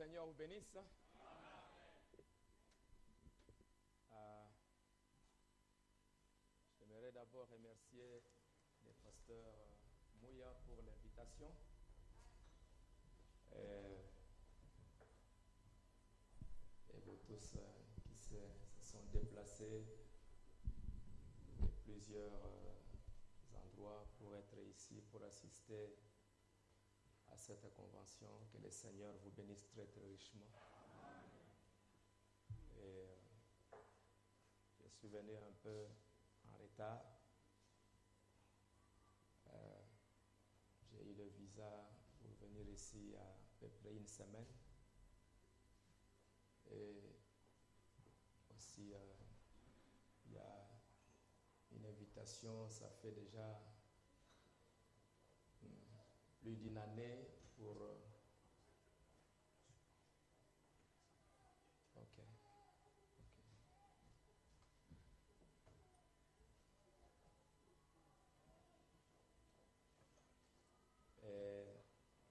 Seigneur vous bénisse. J'aimerais d'abord remercier le pasteur Mouya pour l'invitation. Et vous tous qui se sont déplacés de plusieurs endroits pour être ici, pour assister à cette convention. Que le Seigneur vous bénisse très très richement. Et je suis venu un peu en retard. J'ai eu le visa pour venir ici il y a à peu près une semaine. Et aussi, il y a une invitation, ça fait déjà plus d'une année pour... Ok. Et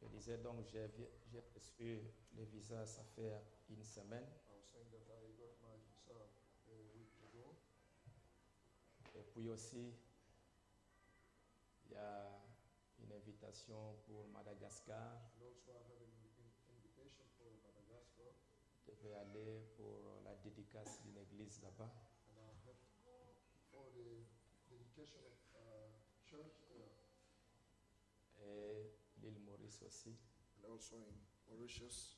je disais donc, j'ai reçu le visa, ça fait une semaine. Et puis aussi, il y a une invitation pour Madagascar. Je vais aller pour la dédicace d'une église là-bas. Et l'île Maurice aussi. And also in Mauritius.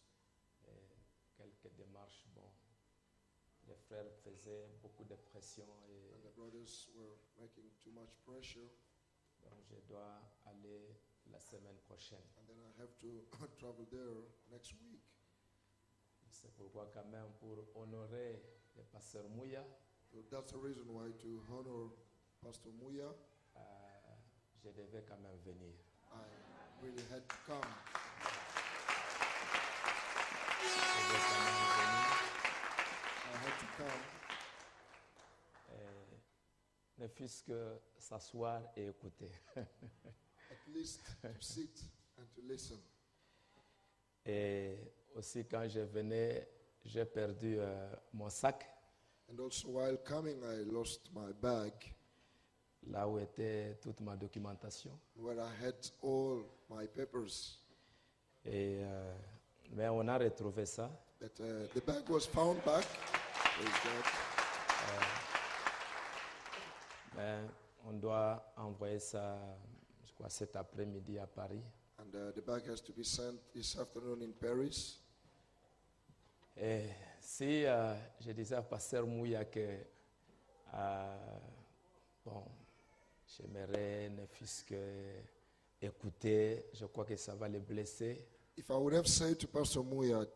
Et quelques démarches, bon. Les frères faisaient beaucoup de pression et And the brothers were making too much pressure. donc je dois aller la semaine prochaine. And then I have to travel there next week. C'est pourquoi quand même pour honorer le pasteur Mouya, So that's the reason why, to honor Pastor Mouya, je devais quand même venir. I really had to come. Je devais quand même venir. I had to come. Ne fût-ce que s'asseoir et écouter. At least to sit and to listen. Et aussi quand je venais, j'ai perdu mon sac, And also while coming, I lost my bag là où était toute ma documentation. where I had all my papers. Et, mais on a retrouvé ça. But the bag was found back. Praise God. Mais on doit envoyer ça, je crois, cet après-midi à Paris. And the bag has to be sent this afternoon in Paris. Et si je disais à Pasteur Mouya que, bon, j'aimerais ne fût-ce que écouter, je crois que ça va le blesser. If I would have said to Pastor Mouya,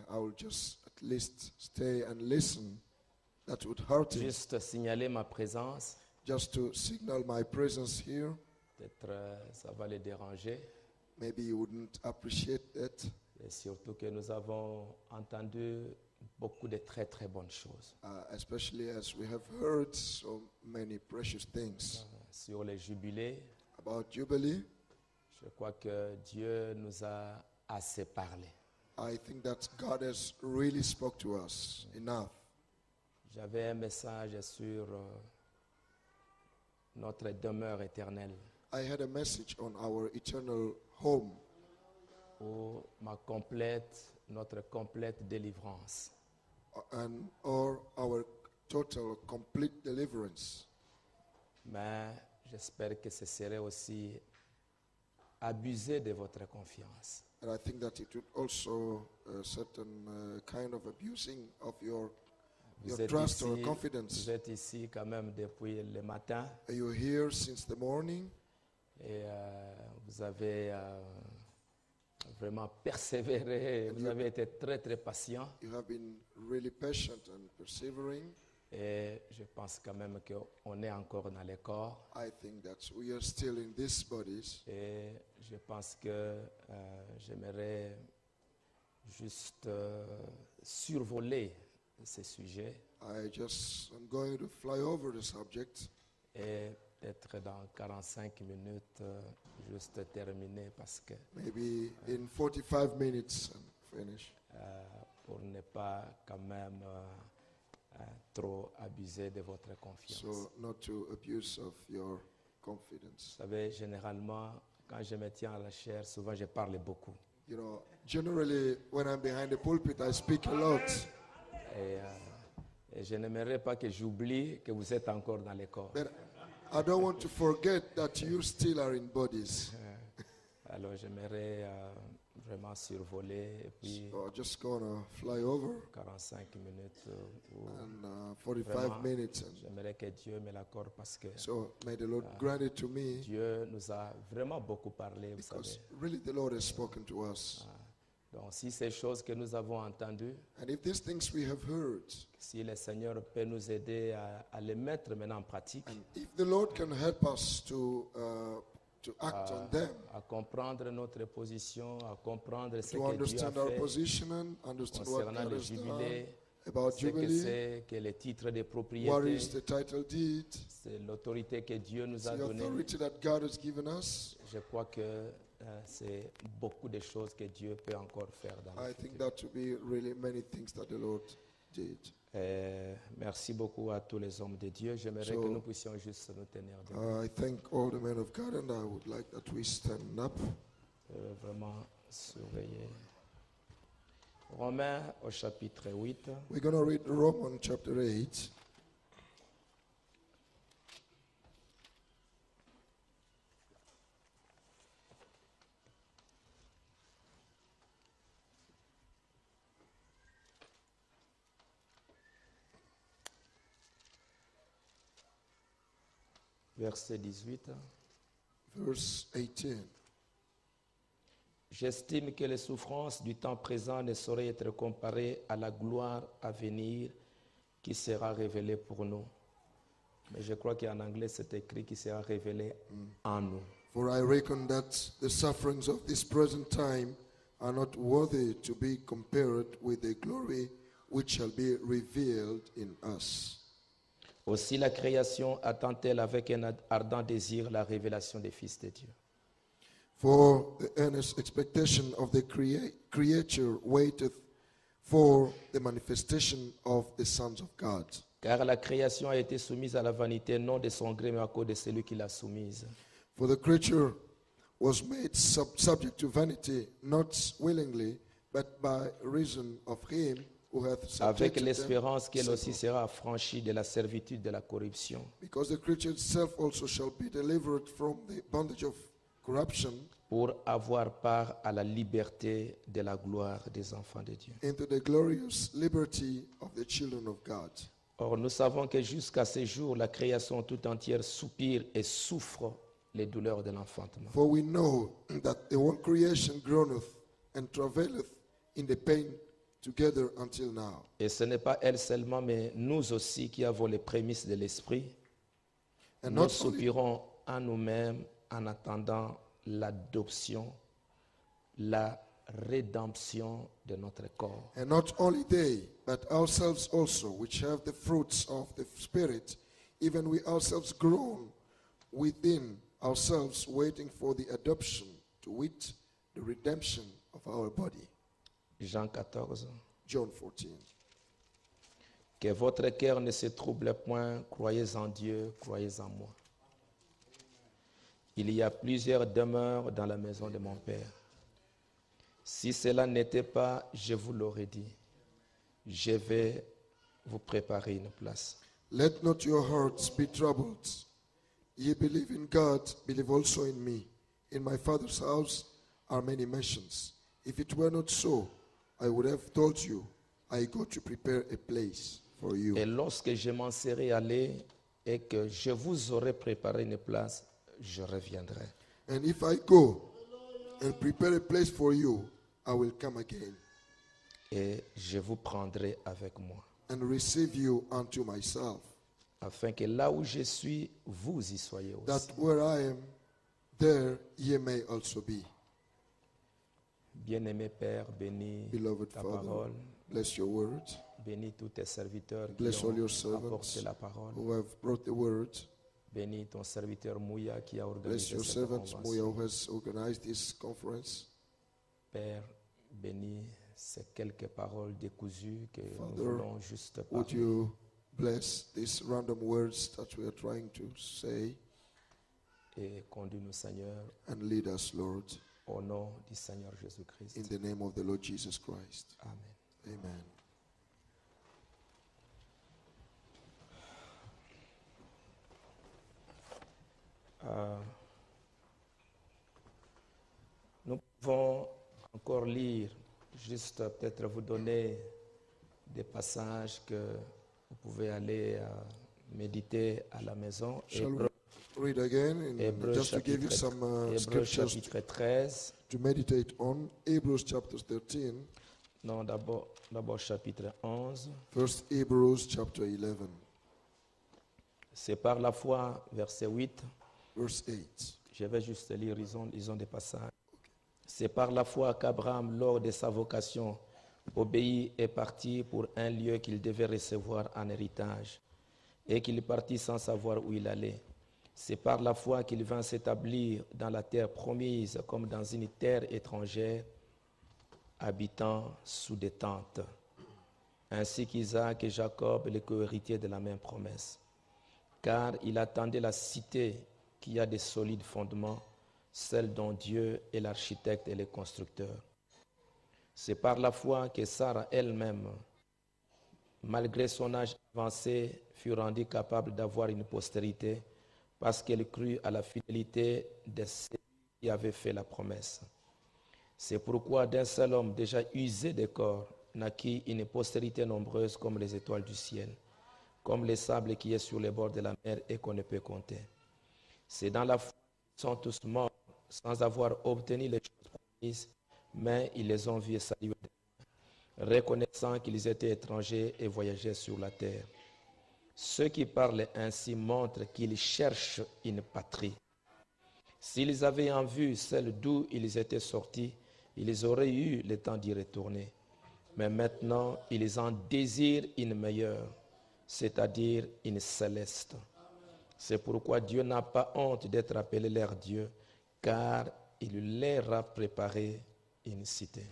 I will just at least stay and listen, that would hurt him. Juste signaler ma présence, Just to signal my presence here, peut-être ça va le déranger. maybe he wouldn't appreciate that. Et surtout que nous avons entendu beaucoup de très très bonnes choses Especially as we have heard so many precious things sur les jubilés. about Jubilee. Je crois que Dieu nous a assez parlé. I think that God has really spoke to us enough. J'avais un message sur notre demeure éternelle, I had a message on our eternal home, ou notre complète délivrance. or our total, complete deliverance. Mais j'espère que ce serait aussi abuser de votre confiance. And I think that it would also a certain kind of abusing of your trust or confidence. Vous êtes ici quand même depuis le matin Are you here since the morning? et vous avez vraiment persévéré, And vous you- avez été très très patient You have been really patient and persevering. et je pense quand même qu'on est encore dans les corps I think that we are still in these bodies. et je pense que j'aimerais juste survoler ce sujet I'm going to fly over the subject et peut-être dans 45 minutes juste terminer parce que maybe in 45 minutes and finish. Pour ne pas quand même trop abuser de votre confiance. So not to abuse of your Vous confidence. savez, généralement, quand je me tiens à la chair, souvent je parle beaucoup. You know, generally when I'm behind the pulpit, I speak a lot. Et je n'aimerais pas que j'oublie que vous êtes encore dans les corps. But I don't want to forget that you still are in bodies. Alors j'aimerais vraiment survoler et puis So I'm just gonna fly over 45 minutes. and 45 Vraiment, minutes. And j'aimerais que Dieu me l'accorde parce que so may the Lord grant it to me, Dieu nous a vraiment beaucoup parlé, vous because savez. really the Lord has spoken to us. Donc si ces choses que nous avons entendues, And if these things we have heard, si le Seigneur peut nous aider à les mettre maintenant en pratique, and if the Lord can help us to act on them, à comprendre notre position, à comprendre ce to que Dieu a understand our fait position and understand what concernant God le has done, jubilé, about ce que Jubilee, c'est que les titres de what propriété, is the title deed, c'est l'autorité que Dieu nous it's a the donnée. authority that God has given us. Je crois que c'est beaucoup de choses que Dieu peut encore faire dans le I think futur. that to be really many things that the Lord did. Merci beaucoup à tous les hommes de Dieu. J'aimerais So, que nous puissions juste nous tenir debout. I thank all the men of God, and I would like that we stand up. Vraiment surveiller. Romains au chapitre 8. We're going to read Romans chapter 8. Verset 18. Verse 18. J'estime que les souffrances du temps présent ne sauraient être comparées à la gloire à venir qui sera révélée pour nous. Mais je crois qu'en anglais c'est écrit qui sera révélée en nous. For I reckon that the sufferings of this present time are not worthy to be compared with the glory which shall be revealed in us. Aussi la création attend-elle avec un ardent désir la révélation des fils de Dieu. For the earnest expectation of the creature waiteth for the manifestation of the sons of God. Car la création a été soumise à la vanité, non de son gré, mais à cause de celui qui l'a soumise. For the creature was made subject to vanity, not willingly, but by reason of him who hath Avec subjected them. l'espérance qu'elle aussi sera affranchie de la servitude de la corruption Because the creature itself also shall be delivered from the bondage of corruption pour avoir part à la liberté de la gloire des enfants de Dieu. into the glorious liberty of the children of God. Or, nous savons que jusqu'à ce jour, la création tout entière soupire et souffre les douleurs de l'enfantement. For we know that the whole creation groaneth and travaileth in the pain together until now. Et ce n'est pas elle seulement, mais nous aussi qui avons les prémices de l'esprit, And nous not only, soupirons en nous-mêmes en attendant l'adoption, la rédemption de notre corps. and not only they, but ourselves also, which have the fruits of the Spirit, even we ourselves groan within ourselves, waiting for the adoption, to wit, the redemption of our body. Jean 14. John 14. Que votre cœur ne se trouble point, croyez en Dieu, croyez en moi. Il y a plusieurs demeures dans la maison de mon Père. Si cela n'était pas, je vous l'aurais dit. Je vais vous préparer une place. Let not your hearts be troubled. Ye believe in God, believe also in me. In my Father's house are many mansions. If it were not so, I would have told you, I go to prepare a place for you. Et lorsque je m'en serai allé et que je vous aurai préparé une place, je reviendrai. And if I go and prepare a place for you, I will come again Et je vous prendrai avec moi, and receive you unto myself, afin que là où je suis, vous y soyez aussi. that where I am, there ye may also be. Bien-aimé Père, bénis Beloved ta Father, parole, bless your word. bénis tous tes serviteurs qui Bless all your ont servants apporté la parole. who have brought the word. Bénis ton serviteur Mouya qui a Bless organisé your cette servant Muya convention. who has organized this conference. Père, bénis ces quelques paroles décousues que nous Father, voulons juste would parler. you bless these random words that we are trying to say Et conduis-nous, Seigneur, and lead us, Lord, au nom du Seigneur Jésus-Christ. in the name of the Lord Jesus Christ. Amen. Amen. Nous pouvons encore lire, juste peut-être vous donner des passages que vous pouvez aller méditer à la maison. Shall we read again, Hébreux just to give you chapitre, some Hébreux scriptures chapitre 13. to meditate on? Hebrews chapter 13. Non, d'abord chapitre 11. First Hebrews chapter 11, C'est par la foi, verset 8. verse 8. Je vais juste lire, lisons des passages. C'est par la foi qu'Abraham, lors de sa vocation, obéit et partit pour un lieu qu'il devait recevoir en héritage, et qu'il partit sans savoir où il allait. C'est par la foi qu'il vint s'établir dans la terre promise comme dans une terre étrangère, habitant sous des tentes, ainsi qu'Isaac et Jacob, les co-héritiers de la même promesse. Car il attendait la cité qui a des solides fondements, celle dont Dieu est l'architecte et le constructeur. C'est par la foi que Sarah elle-même, malgré son âge avancé, fut rendue capable d'avoir une postérité parce qu'elle crut à la fidélité de ceux qui avaient fait la promesse. C'est pourquoi d'un seul homme déjà usé de corps naquit une postérité nombreuse comme les étoiles du ciel, comme les sables qui est sur les bords de la mer et qu'on ne peut compter. C'est dans la foi qu'ils sont tous morts sans avoir obtenu les choses promises, mais ils les ont vus saluer, reconnaissant qu'ils étaient étrangers et voyageaient sur la terre. Ceux qui parlent ainsi montrent qu'ils cherchent une patrie. S'ils avaient en vue celle d'où ils étaient sortis, ils auraient eu le temps d'y retourner. Mais maintenant, ils en désirent une meilleure, c'est-à-dire une céleste. C'est pourquoi Dieu n'a pas honte d'être appelé leur Dieu, car il leur a préparé une cité.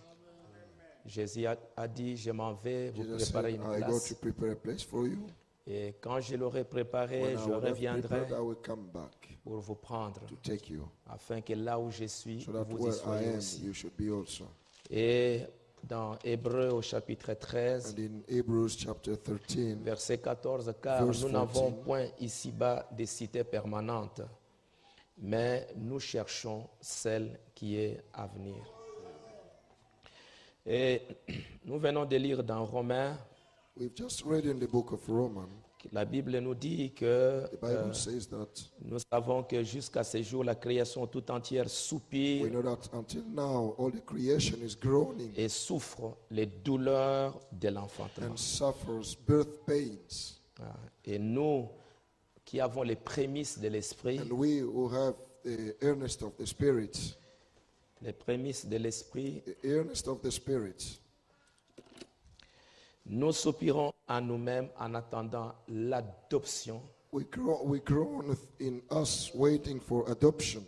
Jésus a dit, je m'en vais vous Jesus préparer said, une I go place. to prepare a place for you. Et quand je l'aurai préparé, When I je will have reviendrai prepared, I will come back pour vous prendre, to take you, afin que là où je suis, so that vous y where I soyez am, aussi. you should be also. Et dans Hébreux au chapitre 13, And in Hebrews chapter 13, verset 14, car Verse nous n'avons 14. point ici-bas de cité permanente, mais nous cherchons celle qui est à venir. Et nous venons de lire dans Romains, we've just read in the book of Romans, que la Bible nous dit que the Bible says that nous savons que jusqu'à ce jour, la création tout entière we soupire know that until now all the creation is groaning et souffre les douleurs de l'enfantement. and suffers birth pains. Ah, et nous qui avons les prémices de l'esprit, And we who have the earnest of the Spirit, les prémices de l'esprit, the earnest of the Spirit, nous soupirons à nous-mêmes en attendant l'adoption, we groan in us waiting for adoption,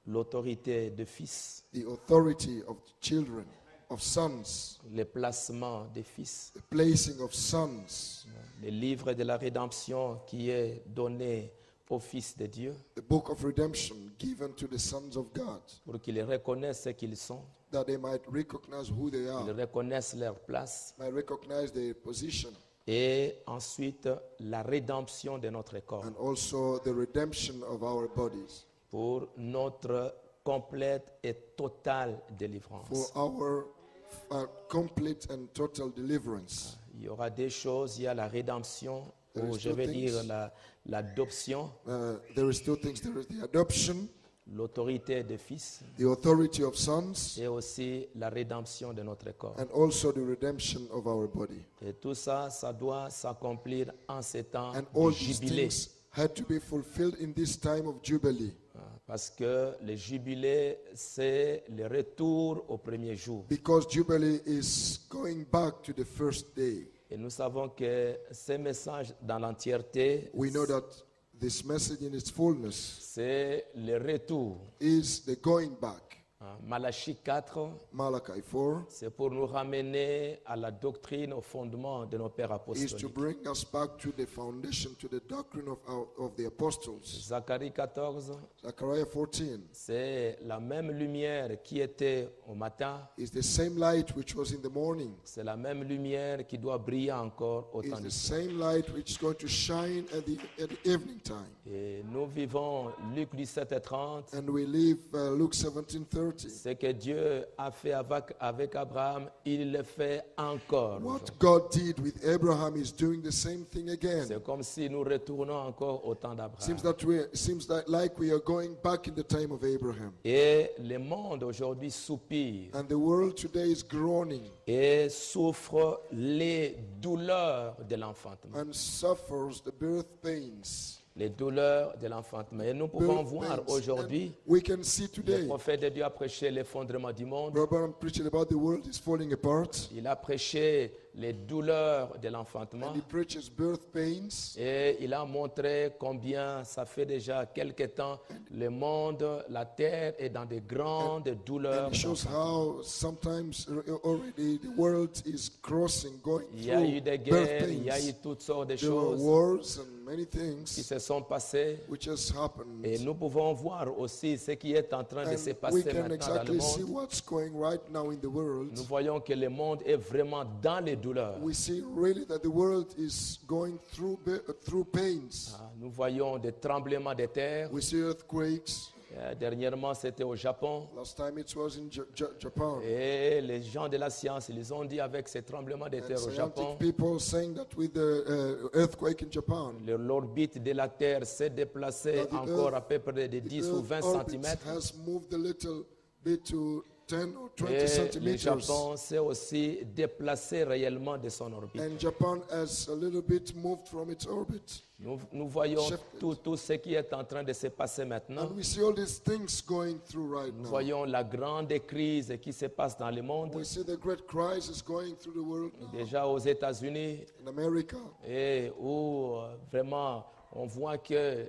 l'autorité de fils, the authority of children, of sons, le placement des fils, the placing of sons, le livre de la rédemption qui est donné aux fils de Dieu the book of redemption given to the sons of God, pour qu'ils reconnaissent ce qu'ils sont, that they might recognize who they are, qu'ils reconnaissent leur place, might recognize their position, et ensuite la rédemption de notre corps and also the redemption of our bodies, pour notre complète et totale for délivrance. our complete and total deliverance. Il y aura des choses, il y a la rédemption, There ou is je two vais things. dire l'adoption, There is two things. There is the adoption, l'autorité de fils, the authority of sons, et aussi la rédemption de notre corps. and also the redemption of our body. Et tout ça, ça doit s'accomplir en ces temps And de all these jubilé. things had to be fulfilled in this time of Jubilee, Parce que le jubilé, c'est le retour au premier jour. because Jubilee is going back to the first day. Et nous savons que ce message dans l'entièreté, We know that this message in its fullness c'est le retour. is the going back. Malachie 4, Malachi 4 c'est pour nous ramener à la doctrine, au fondement de nos pères is to apostoliques. bring us back to the foundation, to the doctrine of the apostles. Zacharie 14, Zechariah 14 c'est la même lumière qui était au matin, is the same light which was in the morning. c'est la même lumière qui doit briller encore au Is temps the du soir. same light which is going to shine at the evening time. Et nous vivons Luc 17:30. And we live Luke 17:30. Ce que Dieu a fait avec Abraham, il le fait encore. What aujourd'hui. God did with Abraham is doing the same thing again. C'est comme si nous retournons encore au temps Seems d'Abraham. that like we are going back in the time of Abraham. Et le monde aujourd'hui soupire And the world today is groaning et souffre les douleurs de l'enfantement. and suffers the birth pains. Les douleurs de l'enfantement. Et nous pouvons Birth voir pains. aujourd'hui, And we can see le today, prophète de Dieu a prêché l'effondrement du monde. Brother preaching about the world is falling apart. Il a prêché les douleurs de l'enfantement. And he preaches birth pains. Et il a montré combien ça fait déjà quelque temps le monde, la terre est dans de grandes douleurs. And it shows d'enfantement. how sometimes already the world is crossing, going Il y a eu through des birth guerres, il y a eu pains. toutes sortes de There were choses wars and many qui things se sont passées. which has happened. Et nous pouvons voir aussi ce qui est en train de se And we passer can maintenant dans le exactly see monde. what's going right now in the world. Nous voyons que le monde est vraiment dans les douleurs. We see really that the world is going through pains. Nous voyons des tremblements de terre. We see earthquakes. Dernièrement, c'était au Japon. Last time it was in Japan. Et les gens de la science, ils ont dit avec ces tremblements de And terre au Japon, scientific people saying that with the earthquake in Japan, l'orbite de la Terre s'est déplacée the encore Earth- à peu près de the 10 ou Earth 20 orbit centimètres. has moved a little bit to 10 or 20 Et le centimeters. Japon s'est aussi déplacé réellement de son orbite. And Japan has a little bit moved from its orbit. Nous voyons shifted. tout ce qui est en train de se passer maintenant. And we see all these things going through right Nous now. voyons la grande crise qui se passe dans le monde, We see the great crisis going through the world now. déjà aux États-Unis, In America, et où vraiment on voit que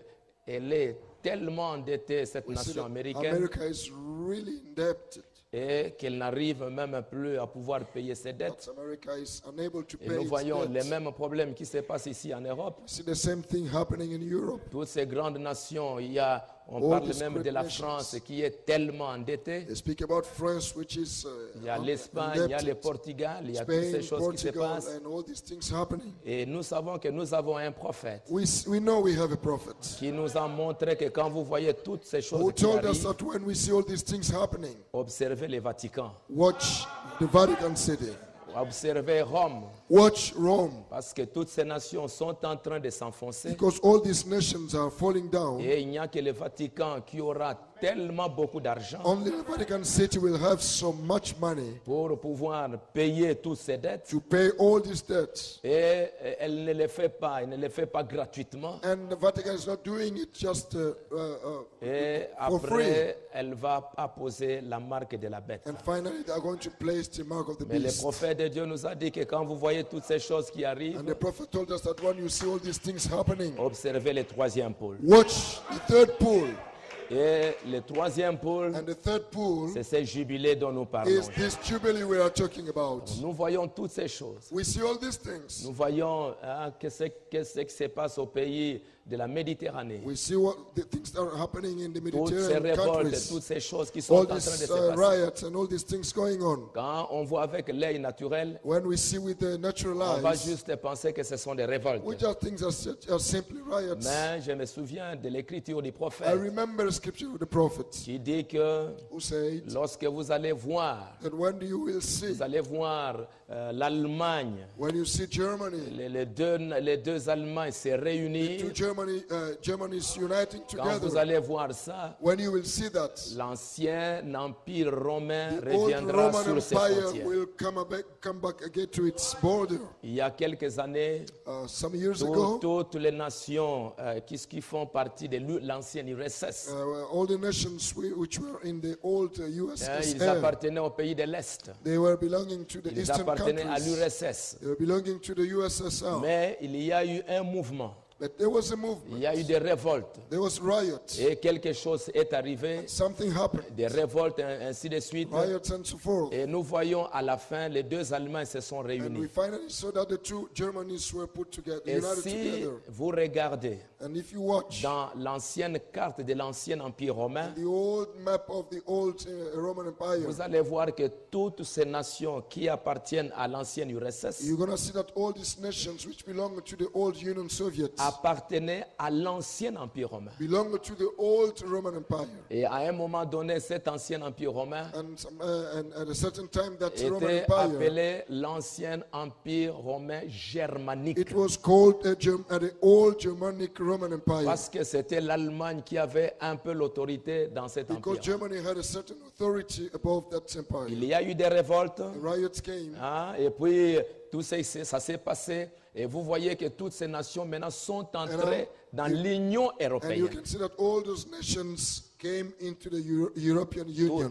elle est tellement endettée, cette we see nation that américaine, America is really indebted. et qu'elle n'arrive même plus à pouvoir payer ses dettes. That America is unable to Et pay nous its voyons les debts. mêmes problèmes qui se passent ici en Europe. We see the same thing happening in Europe. Toutes ces grandes nations, on All parle these même great de la nations. France qui est tellement endettée. They speak about France, which is Il y a l'Espagne, il y a le indebted. Portugal, il y a toutes Spain, ces choses qui se Portugal, passent. and all these things happening. Et nous savons que nous avons un prophète We know we have a prophet qui nous a montré que quand vous voyez toutes ces choses who qui told us arrivent, that when we see all these things happening, observez le Vatican, watch the Vatican City, observez Rome, watch Rome, parce que toutes ces nations sont en train de s'enfoncer. because all these nations are falling down. Et il n'y a que le Vatican qui aura tellement beaucoup d'argent Only the Vatican City will have so much money pour pouvoir payer toutes ces dettes. to pay all these debts. Et elle ne le fait pas, elle ne le fait pas gratuitement. And the Vatican is not doing it just Et for free. après, elle va apposer la marque de la bête. And finally, they are going to place the mark of the Mais le beast. prophète de Dieu nous a dit que quand vous voyez toutes ces choses qui arrivent, And the prophet told us that when you see all these things happening, observez le troisième pôle. watch the third pool. Et le troisième pôle, And the third pool c'est ce jubilé dont nous parlons. is this jubilee we are talking about. Nous voyons toutes ces choses. We see all these things. Nous voyons qu'est-ce qui se passe au pays de la Méditerranée. We see what the things that are happening in the Toutes ces Mediterranean révoltes, countries. toutes ces choses qui sont All en train de these se passer. riots and all these things going on. Quand on voit avec l'œil naturel, When we see with the natural on va eyes, juste penser que ce sont des révoltes. we just think are simply riots. Mais je me souviens de l'écriture du I prophète remember a scripture of the prophet qui dit que who said lorsque vous allez voir, that when you will see, vous allez voir l'Allemagne, when you see Germany, les deux Allemagnes se réunir, to Germany is uniting quand vous together, allez voir ça, when you will see that, l'ancien empire romain the old reviendra Roman sur ses Empire frontières. will come back again to its border. Il y a quelques années, Some years ago, toutes les nations qui font partie de l'ancienne URSS, all the nations which were in the old ils USSR, appartenaient au pays de l'Est. they were belonging to the Ils eastern appartenaient à countries. l'URSS. They were belonging to the USSR. Mais il y a eu un mouvement But there was a il movement. y a eu des révoltes. There was riots. Et quelque chose est arrivé, Something happened. des révoltes, ainsi de suite. Riots and so forth. Et nous voyons à la fin, les deux Allemands se sont And we réunis. finally saw that the two Germanys were put together, Et united si together. vous regardez And if you watch dans l'ancienne carte de l'ancien Empire romain, the old map of the old Roman Empire, vous allez voir que toutes ces nations qui appartiennent à l'ancienne URSS you're going to see that all these nations which belong to the old Union Soviet appartenaient à l'ancien Empire romain. belong to the old Roman Empire. Et à un moment donné, cet ancien Empire romain And at a certain time, that Roman était Empire, appelé l'ancien Empire romain germanique. it was called the old Germanic Roman Empire. Parce que c'était l'Allemagne qui avait un peu l'autorité dans cet Because empire. Germany had a certain authority above that empire. Il y a eu des révoltes, The riots came. hein, et puis tout ça s'est passé. Et vous voyez que toutes ces nations maintenant sont entrées dans l'Union And you européenne. can see that all those nations came into the European Union.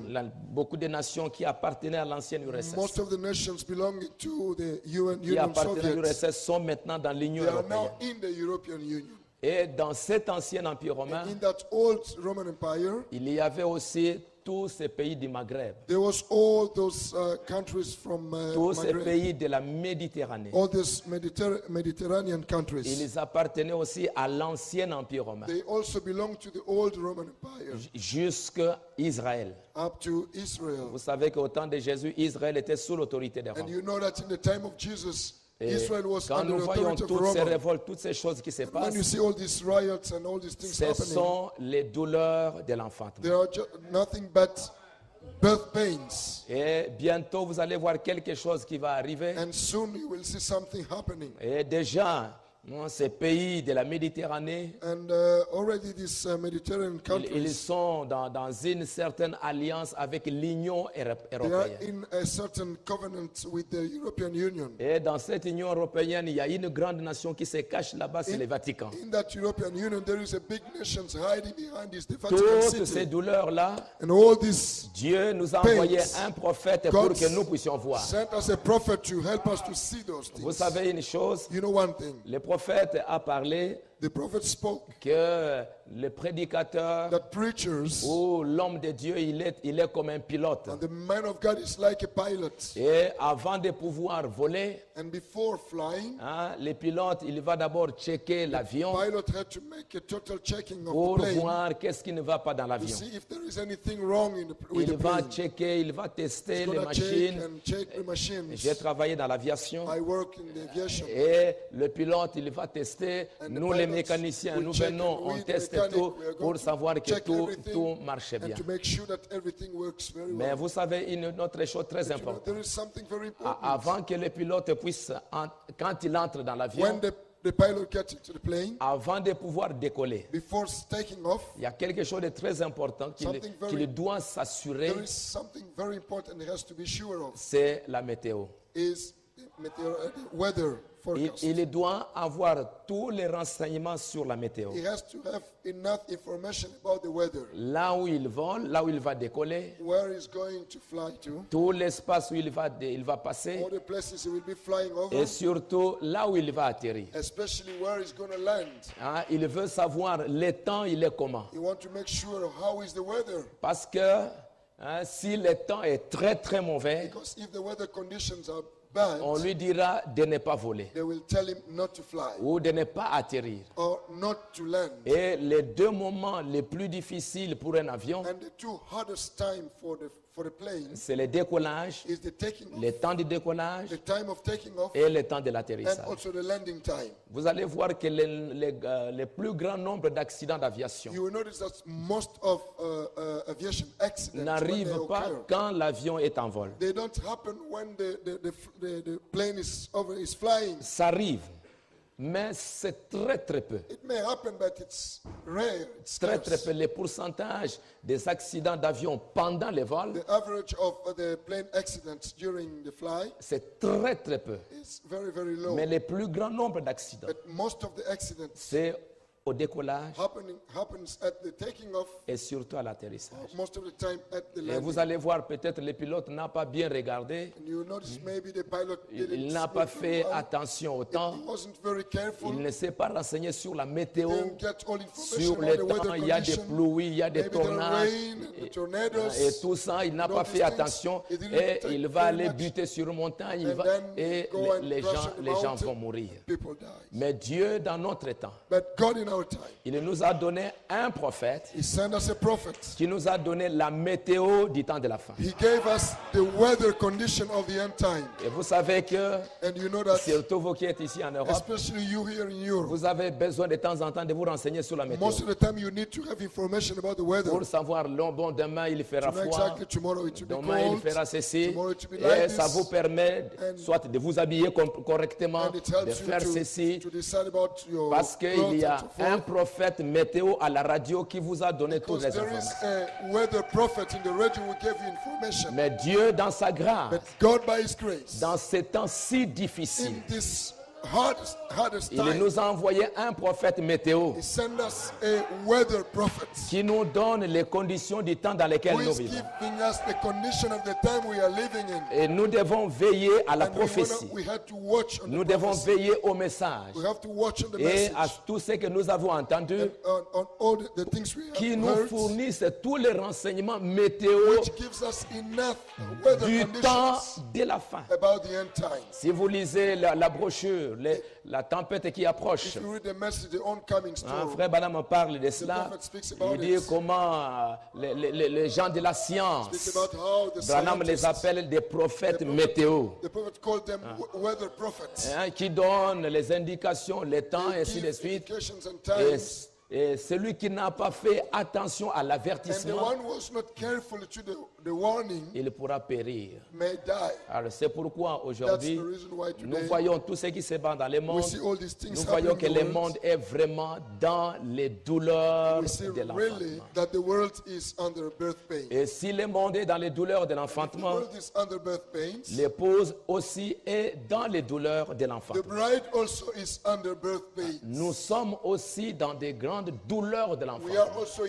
Beaucoup de nations qui appartenaient à l'ancienne URSS, Most of the nations belonging to the qui Union appartenaient à Soviet, l'URSS, sont maintenant dans l'Union they are européenne. now in the European Union. Et dans cet ancien empire romain, In that old Roman Empire, il y avait aussi tous ces pays du Maghreb, there was all those countries from tous ces Maghreb, pays de la Méditerranée. all these Mediterranean countries. Ils appartenaient aussi à l'ancien empire romain, They also belong to the old Roman Empire, jusqu'à Israël. up to Israel. Vous savez qu'au temps de Jésus, Israël était sous l'autorité de And Rome. you know that in the time of Jesus, Et Israel was quand under nous the voyons authority of toutes ces Rome. révoltes, toutes ces choses qui se When you passent, see all these riots and all these things ce happening, sont les douleurs de l'enfantement. there are nothing but birth pains. Et bientôt, vous allez voir quelque chose qui va arriver. And soon you will see something happening. Et déjà, ces pays de la Méditerranée, And already these Mediterranean ils countries, sont dans une certaine alliance avec l'Union they are européenne. in a certain covenant with the European Union. Et dans cette Union européenne, il y a une grande nation qui se cache là-bas, c'est le Vatican. In that European Union, there is a big nation hiding behind this, the Vatican Toutes ces City. douleurs-là, And all this Dieu nous a Pains. envoyé un prophète pour God que nous puissions voir. sent us a prophet to help us to see those Vous things. savez une chose, You know one thing, le prophète a parlé the prophet spoke que le prédicateur that preachers ou l'homme de Dieu, il est comme un pilote. and the man of God is like a pilot. Et avant de pouvoir voler, And before flying, hein, le pilote, il va d'abord checker l'avion pilot had to make a total checking of pour the plane voir qu'est-ce qui ne va pas dans to l'avion. see if there is anything wrong with Il the va plane. checker, il va tester He's les gonna check machines. and check the machines. J'ai travaillé dans l'aviation. I work in the aviation. Et le pilote, il va tester. And the Nous, les pilots mécaniciens, will nous check, venons, and on we, the teste mechanic, tout we are going pour to savoir que check tout everything marche and bien. to make sure that everything works very Mais well. vous savez une autre chose très You know, importante. there is something very important. Avant que le pilote puisse, quand il entre dans l'avion, When the pilot gets into the plane, avant de pouvoir décoller, before taking off, il y a quelque chose de très important Something very- qu'il doit s'assurer, there is something very important he has to be sure of, c'est la météo. is the weather forecast. Il doit avoir tous les renseignements sur la météo. He has to have enough information about the weather, Là où il vole, là où il va décoller, where he's going to fly to, tout l'espace où il va passer, all the places he will be flying over, et surtout là où il va atterrir. especially where he's going to land. Hein, il veut savoir le temps, il est comment. You want to make sure of how is the weather, Parce que si le temps est très très mauvais, because if the weather conditions are bad, on lui dira de ne pas voler they will tell him not to fly ou de ne pas atterrir. or not to land. Et les deux moments les plus difficiles pour un avion, And the two hardest time for the plane c'est le décollage, is the taking off, le temps du décollage the time of taking off, et le temps de and l'atterrissage. also the landing time. Vous allez voir que le plus grand nombre d'accidents d'aviation You will notice that most of aviation accidents when they n'arrivent pas occur, quand l'avion est en vol. they don't happen when the plane is flying. Ça arrive, mais c'est très très peu. It may happen, but it's rare. It's Très très scarce. peu. Le pourcentage des accidents d'avion pendant les vols, The average of the plane accidents during the fly c'est très très peu. is very, very low. Mais le plus grand nombre d'accidents, But most of the accidents c'est au décollage happens at the taking off, et surtout à l'atterrissage. most of the time at the Et landing. vous allez voir, peut-être le pilote n'a pas bien regardé, And you notice maybe the pilot il n'a pas fait attention au temps, He wasn't very careful. il ne s'est pas renseigné sur la météo, Didn't get all information sur about le the weather temps, il y a des condition. pluies, il y a des Maybe there are tornades, rain, the tornadoes. et tout ça, il n'a and pas all fait these things. attention, He didn't et take il va very aller much. buter sur une montagne, And then et go and les crash gens, on the les gens mountain. vont mourir. People die. Mais Dieu, dans notre temps, But God in our time, il nous a donné un prophète He sent us a prophet. qui nous a donné la météo du temps de la fin. He gave us the weather condition of the end time. Et vous savez que, And you know that, surtout vous qui êtes ici en Europe, especially you here in Europe, vous avez besoin de temps en temps de vous renseigner sur la météo. most of the time you need to have information about the weather. Pour savoir, bon, demain il fera To know froid, exactly tomorrow it will be demain il cold. fera ceci, Tomorrow it will be et like ça this. vous permet And- soit de vous habiller correctement, And it de helps faire you ceci, to decide about your parce qu'il clothes y a and so forth. un prophète météo à la radio qui vous a donné toutes Because les there is informations. a weather prophet in the radio who gave you information. Mais Dieu, dans sa grâce, But God, by His grace, dans ces temps si difficiles, in this hardest il time, nous a envoyé un prophète météo He sent us a weather prophet qui nous donne les conditions du temps dans lesquelles who nous is vivons. giving us the condition of the time we are living in. Et nous devons veiller à la And prophétie. we had to watch on Nous the devons prophecy. veiller au message We have to watch on the et message. à tout ce que nous avons entendu On all the things we qui have nous heard, fournissent tous les renseignements météo which gives us enough weather du temps conditions de la fin. about the end times. Si vous lisez la brochure, la tempête qui approche, If you read the message, the oncoming storm, Frère Branham parle de cela. prophet speaks about Il dit it. comment les gens de la science, Speaks about how the Branham les scientists, appelle des prophètes météo, the prophet called them weather prophets. hein, qui donnent les indications, les temps, et ainsi Give de suite. indications and Et, times. et celui qui n'a pas fait attention à And the l'avertissement, one who was not careful to the warning il pourra périr. may die. Alors c'est pourquoi That's aujourd'hui, the reason why nous today voyons tout ce qui se bat dans le we monde. see all these things Nous voyons que happening in le the world. monde est vraiment dans les douleurs We see de really l'enfantement. that the world is under birth pain. Et si le monde est dans les douleurs de The l'enfantement, world is under birth pains. l'épouse aussi est dans les douleurs de The l'enfantement. bride also is under birth pains. Nous sommes aussi dans des grandes douleurs de We are l'enfantement. also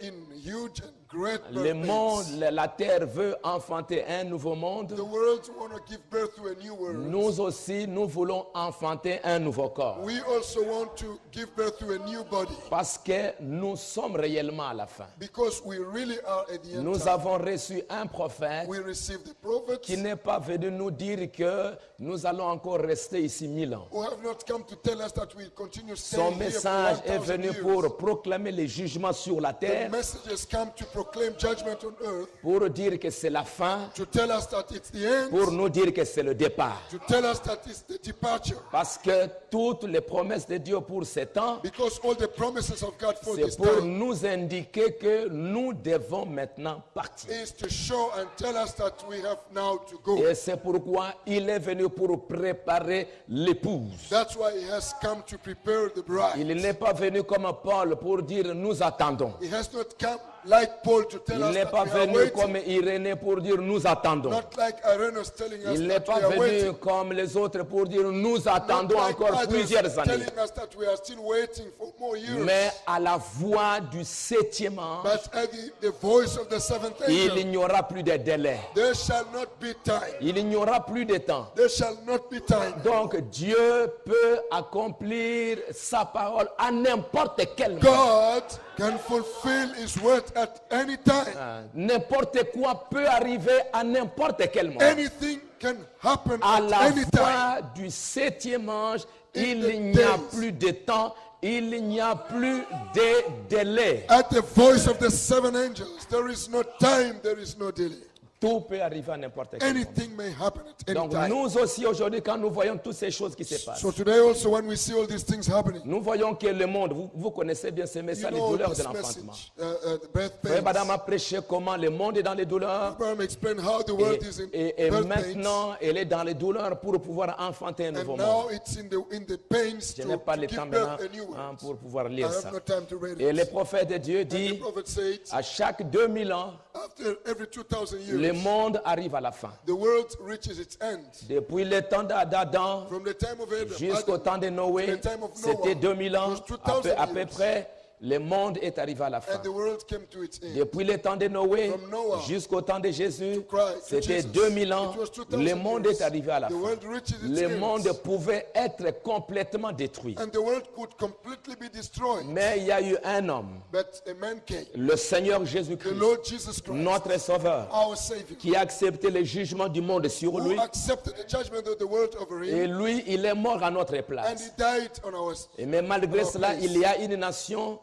in huge and great Le birth monde, pains. la terre veut enfanter un nouveau monde. The world want to give birth to a new world. Nous aussi, nous voulons enfanter un nouveau corps. We also want to give birth to a new body Parce que nous sommes réellement à la fin. because we really are at the end Nous time. avons reçu un prophète We received the prophets qui n'est pas venu nous dire que nous allons encore rester ici 1000 ans. who have not come to tell us that we continue Son staying here message for est 1,000 venu years. pour proclamer les jugements sur la The terre, messages come to proclaim judgment on earth, pour dire que c'est la fin, to tell us that it's the end, pour nous dire que c'est le départ. to tell us that it's the departure. Parce que toutes les promesses de Dieu pour ce temps, Because all the promises of God for c'est this pour time nous indiquer que nous devons maintenant partir. is to show and tell us that we have now to go. Et c'est pourquoi il est venu pour préparer l'épouse. That's why he has come to prepare the bride. Il n'est pas venu comme Paul pour dire nous attendons. He has not come like Paul to tell Il us n'est that pas we are venu waiting. comme Irénée pour dire nous attendons. Not like Irenaeus telling us Il n'est that pas we are venu waiting. comme les autres pour dire nous attendons Not like encore others plusieurs années. telling us that we are still waiting for more years. Mais à la voix du septième ange, But at the voice of the seventh il angel, n'y aura plus de délai. there shall not be time. Il n'y aura plus de temps. There shall not be time. Donc Dieu peut accomplir sa parole à n'importe quel moment. God can fulfill his word at any time. N'importe quoi peut arriver à n'importe quel moment. Anything can happen À at la any time. voix du septième ange, il the n'y a days. plus de temps, il n'y a plus de délai. At the voice of the seven angels, there is no time, there is no delay. Tout peut arriver à n'importe quel moment. Anything may happen at any Donc time. nous aussi aujourd'hui, quand nous voyons toutes ces choses qui se passent, So today also when we see all these things happening, nous voyons que le monde, vous connaissez bien ce you message, les know douleurs de this l'enfantement. message, the birth Frère pains. Badam a prêché comment le monde est dans les douleurs. Abraham explained how the world is in Et birth pains. maintenant, elle est dans les douleurs pour pouvoir enfanter un nouveau And monde. now it's in the pains Je to, n'ai pas to le temps give maintenant birth a new one. pour pouvoir I lire have ça. no time to read Et le it. prophète de Dieu And the dit, prophet said, à chaque 2000 ans, after every 2,000 years, le monde arrive à la fin. the world reaches its end. Depuis le temps d'Adam From the time of Adam, jusqu'au temps de Noé, the time of c'était Noah, 2000 ans, it was 2000 à peu years. près. Le monde est arrivé à la fin. and the world came to its end. Depuis le temps de Noé From Noah jusqu'au temps de Jésus, Christ, c'était Jesus, 2000 ans. it was 2000 Le monde years. est arrivé à la The fin. world reaches its Le end. monde pouvait être complètement détruit. And the world could completely be destroyed. Mais il y a eu un homme, But a man came, le Seigneur the Jésus-Christ, Lord Jesus Christ, notre Sauveur, our Savior, qui a accepté le jugement du monde sur lui. who accepted the judgment of the world over him, Et lui, il est mort à notre and he place. died on our Et mais malgré our cela, place. il y a une nation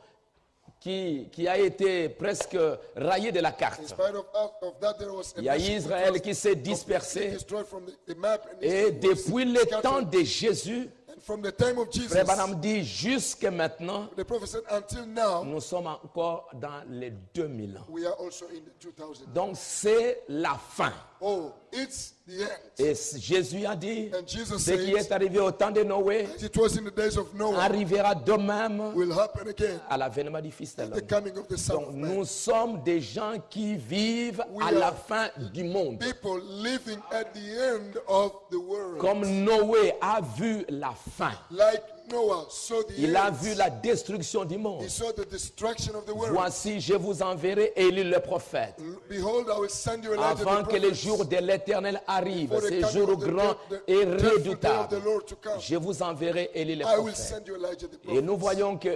qui a été presque raillée de la In carte. spite of that, there was a Il y a nation Israël which qui was s'est completely dispersé. destroyed from the map, and Et it was depuis le scattered. temps de Jésus, And from the time of Jesus, Frère Branham dit jusqu'à maintenant, the prophet said, until now, nous sommes encore dans les 2000 ans. we are also in the 2000. Donc c'est la fin. Oh, it's the end. Et Jésus a dit, And Jesus ce qui said, est arrivé au temps de Noé as it was in the days of Noah, arrivera de même will happen again à l'avènement du Fils de at the l'homme. coming of the Son Donc of Man. nous sommes des gens qui vivent We à la are fin du monde. People living at the end of the world. Comme Noé a vu la fin. Like Noah saw the Il a end. vu la destruction du monde. He saw the destruction of the world. Voici, je vous enverrai Élie le prophète. Behold, I will send you Elijah the Avant que le prophet, jour de l'Éternel arrive, before the ce coming jour of the grand dread- et dreadful day of redoutable. the Lord to come. Je vous enverrai Élie le I will prophète. send you Elijah the Et prophet. nous voyons que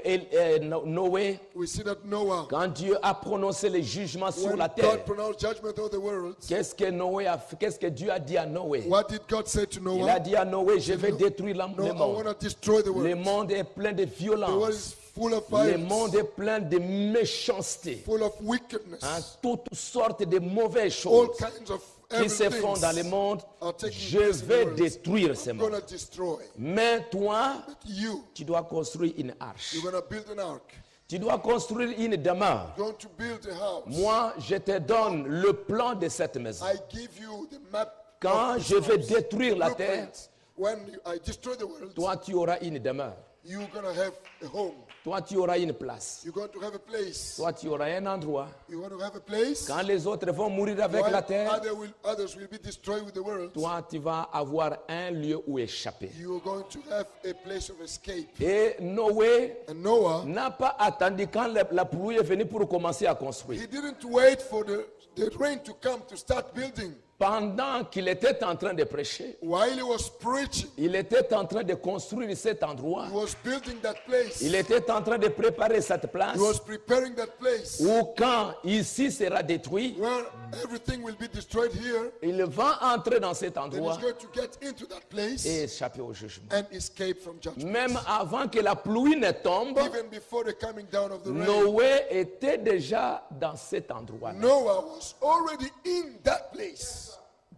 Noé, We see that Noah, quand Dieu a prononcé le jugement sur when la God terre, pronounced judgment of the world, qu'est-ce que Noé a fait? Qu'est-ce que Dieu a dit à Noé? what did God say to Il a Noah? dit à Noé, je vais détruire No, le I want monde. to destroy the Le world. monde est plein de The world violence. is full of Le violence, monde est plein de méchanceté. full of wickedness, Hein, toutes sortes de mauvaises all choses kinds of qui se evil font dans le things monde. are taking Je place in the vais world. détruire ce I'm going monde. to destroy. Mais toi, But you, tu dois construire une arche. you're going to build an ark. Tu dois construire une demeure. You're going to build a house. Moi, je te donne le plan de cette maison. I give you the map. Quand of this je vais house. détruire la terre, Blueprint. When I destroy the world, toi, tu auras une demeure. you're going to have a home. Toi, tu auras une place. You're going to have a place. Toi, tu auras un endroit. You're going to have a place. Quand les autres vont mourir avec While la terre, others will be destroyed with the world. toi, tu vas avoir un lieu où échapper. You're going to have a place of escape. Et Noé And Noah, n'a pas attendu quand la pluie est venue pour commencer à construire. he didn't wait for the rain to come to start building. Pendant qu'il était en train de prêcher, While he was preaching, il était en train de construire cet endroit. he was building that place. Il était en train de préparer cette place He was preparing that place où quand ici sera détruit, where everything will be destroyed here. il va entrer dans cet Then he's endroit going to get into that place et échapper au jugement. and escape from judgment. Même avant que la pluie ne tombe, Even before the coming down of the rain, Noé était déjà dans cet endroit, Noah was already in that place.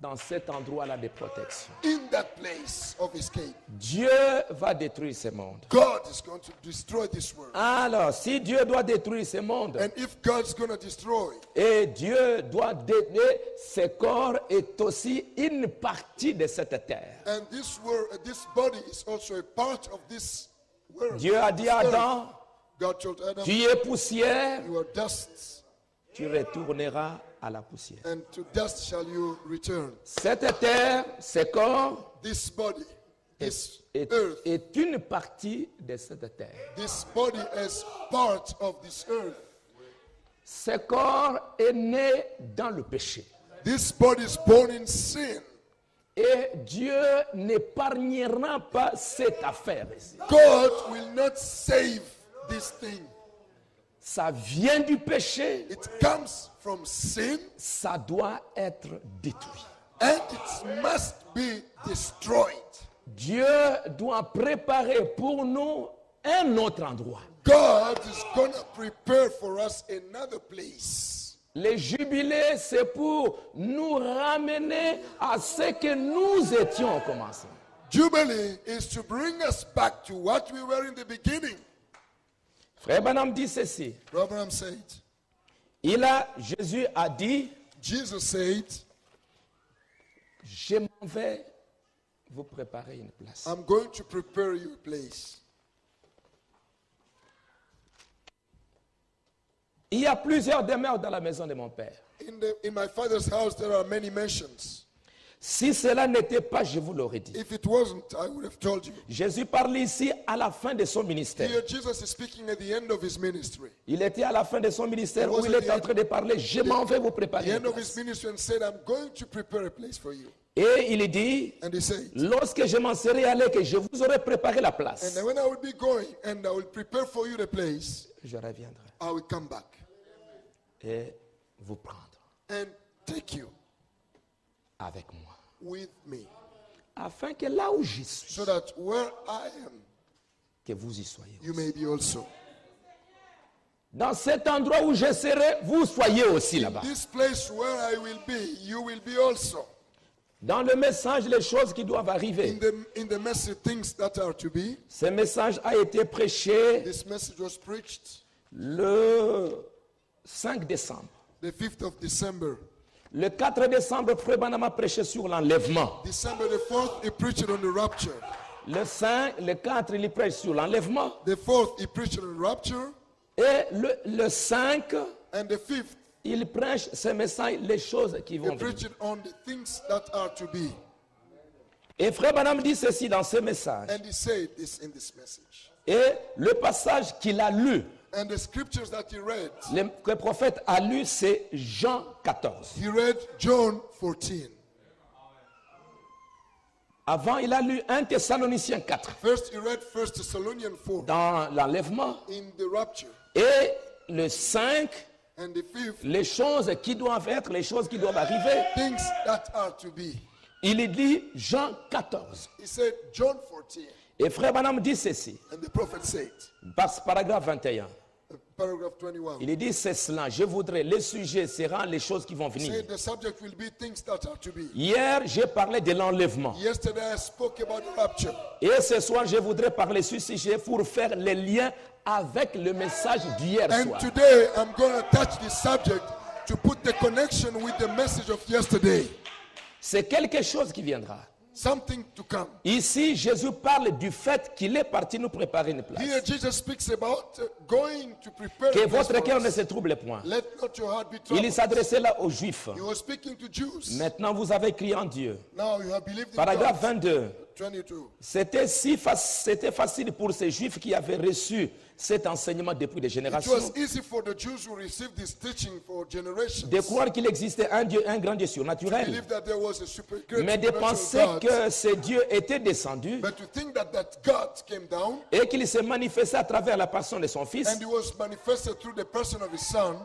dans cet endroit-là de protection. In that place of escape. Dieu va détruire ce monde. God is going to destroy this world. Alors, si Dieu doit détruire ce monde, And if God's going to destroy, et Dieu doit détruire ce corps est aussi une partie de cette terre. and this world, this body is also a part of this world. Dieu a dit à Adam, God told Adam, tu es poussière, you are dust, tu retourneras à la poussière. and to dust shall you return. Cette terre, ce corps, This body, this est, earth, est une partie de cette terre. this body is part of this earth. Ce corps est né dans le péché. This body is born in sin. Et Dieu n'épargnera pas cette affaire ici. God will not save this thing. Ça vient du péché, It comes from sin, ça doit être détruit. and it must be destroyed. Dieu doit préparer pour nous un autre endroit. God is going to prepare for us another place. Les jubilés, c'est pour nous ramener à ce que nous étions au commencement. Jubilee is to bring us back to what we were in the beginning. Frère Branham dit ceci. Abraham said, Jésus a dit, Jesus said, je m'en vais vous préparer une place. I'm going to prepare you a place. Il y a plusieurs demeures dans la maison de mon Père. In my Father's house there are many mansions. Si cela n'était pas, je vous l'aurais dit. If it wasn't, I would have told you. Jésus parle ici à la fin de son ministère. Here Jesus is speaking at the end of his ministry. Il était à la fin de son ministère où il est en train de parler. Je m'en vais vous The préparer. end of his ministry and said, I'm going to prepare a place for you. Et il dit, And he said, lorsque je m'en serai allé, que je vous aurai préparé la place, and then when I will be going and I will prepare for you the place, je reviendrai I will come back et vous prendre and take you avec moi. with me, Afin que là où j'y suis, so that where I am, que vous y soyez. you may be also. Dans cet endroit où je serai, vous soyez aussi là-bas. This place where I will be, you will be also. Dans le message, les choses qui doivent arriver. In the message, things that are to be. Ce message a été prêché This message was preached le 5 décembre. the 5th of December. Le 4 décembre, Frère Branham a prêché sur l'enlèvement. December the 4th, he preached on the rapture. Le 4, il prêche sur l'enlèvement. The 4th, he preached on the rapture. Et le 5, And the 5th, il prêche ce message, les choses qui he vont venir. preached on the things that are to be. Et Frère Branham dit ceci dans ce message. And he said this in this message. Et le passage qu'il a lu, And the scriptures that he read, que le prophète a lu, c'est Jean 14. he read John 14. Avant, il a lu 1 Thessaloniciens 4 First, he read 1 Thessalonians 4 dans l'enlèvement. in the rapture. Et le 5, And the 5th, les choses qui doivent être, les choses qui doivent arriver. things that are to be. Il dit Jean 14. He said John 14. Et Frère Branham dit ceci, And the prophet said, paragraphe 21. paragraph 21. Il dit c'est cela, je voudrais, le sujet sera les choses qui vont venir. Said the subject will be things that are to be. Hier, j'ai parlé de l'enlèvement. Yesterday I spoke about the rapture. Et ce soir, je voudrais parler sur ce sujet pour faire les liens avec le message d'hier And soir. today I'm going to touch this subject to put the connection with the message of yesterday. C'est quelque chose qui viendra. Something to come. Ici, Jésus parle du fait qu'il est parti nous préparer une place. Here Jesus speaks about going to prepare Que a place votre for cœur ne us. se trouble point. Let not your heart be Il troubled. s'adressait là aux Juifs. He was speaking to Jews. Maintenant, vous avez crié en Dieu. Now you have believed in Paragraphe God. 22. 22. C'était facile pour ces Juifs qui avaient reçu cet enseignement depuis des It générations was easy for the Jews who received this teaching for generations. de croire qu'il existait un Dieu, un grand Dieu surnaturel. Believe that there was a super great Mais de supernatural penser God. que ce Dieu était descendu But to think that God came down et qu'il s'est manifesté à travers la personne de son Fils, and he was manifested through the person of his son,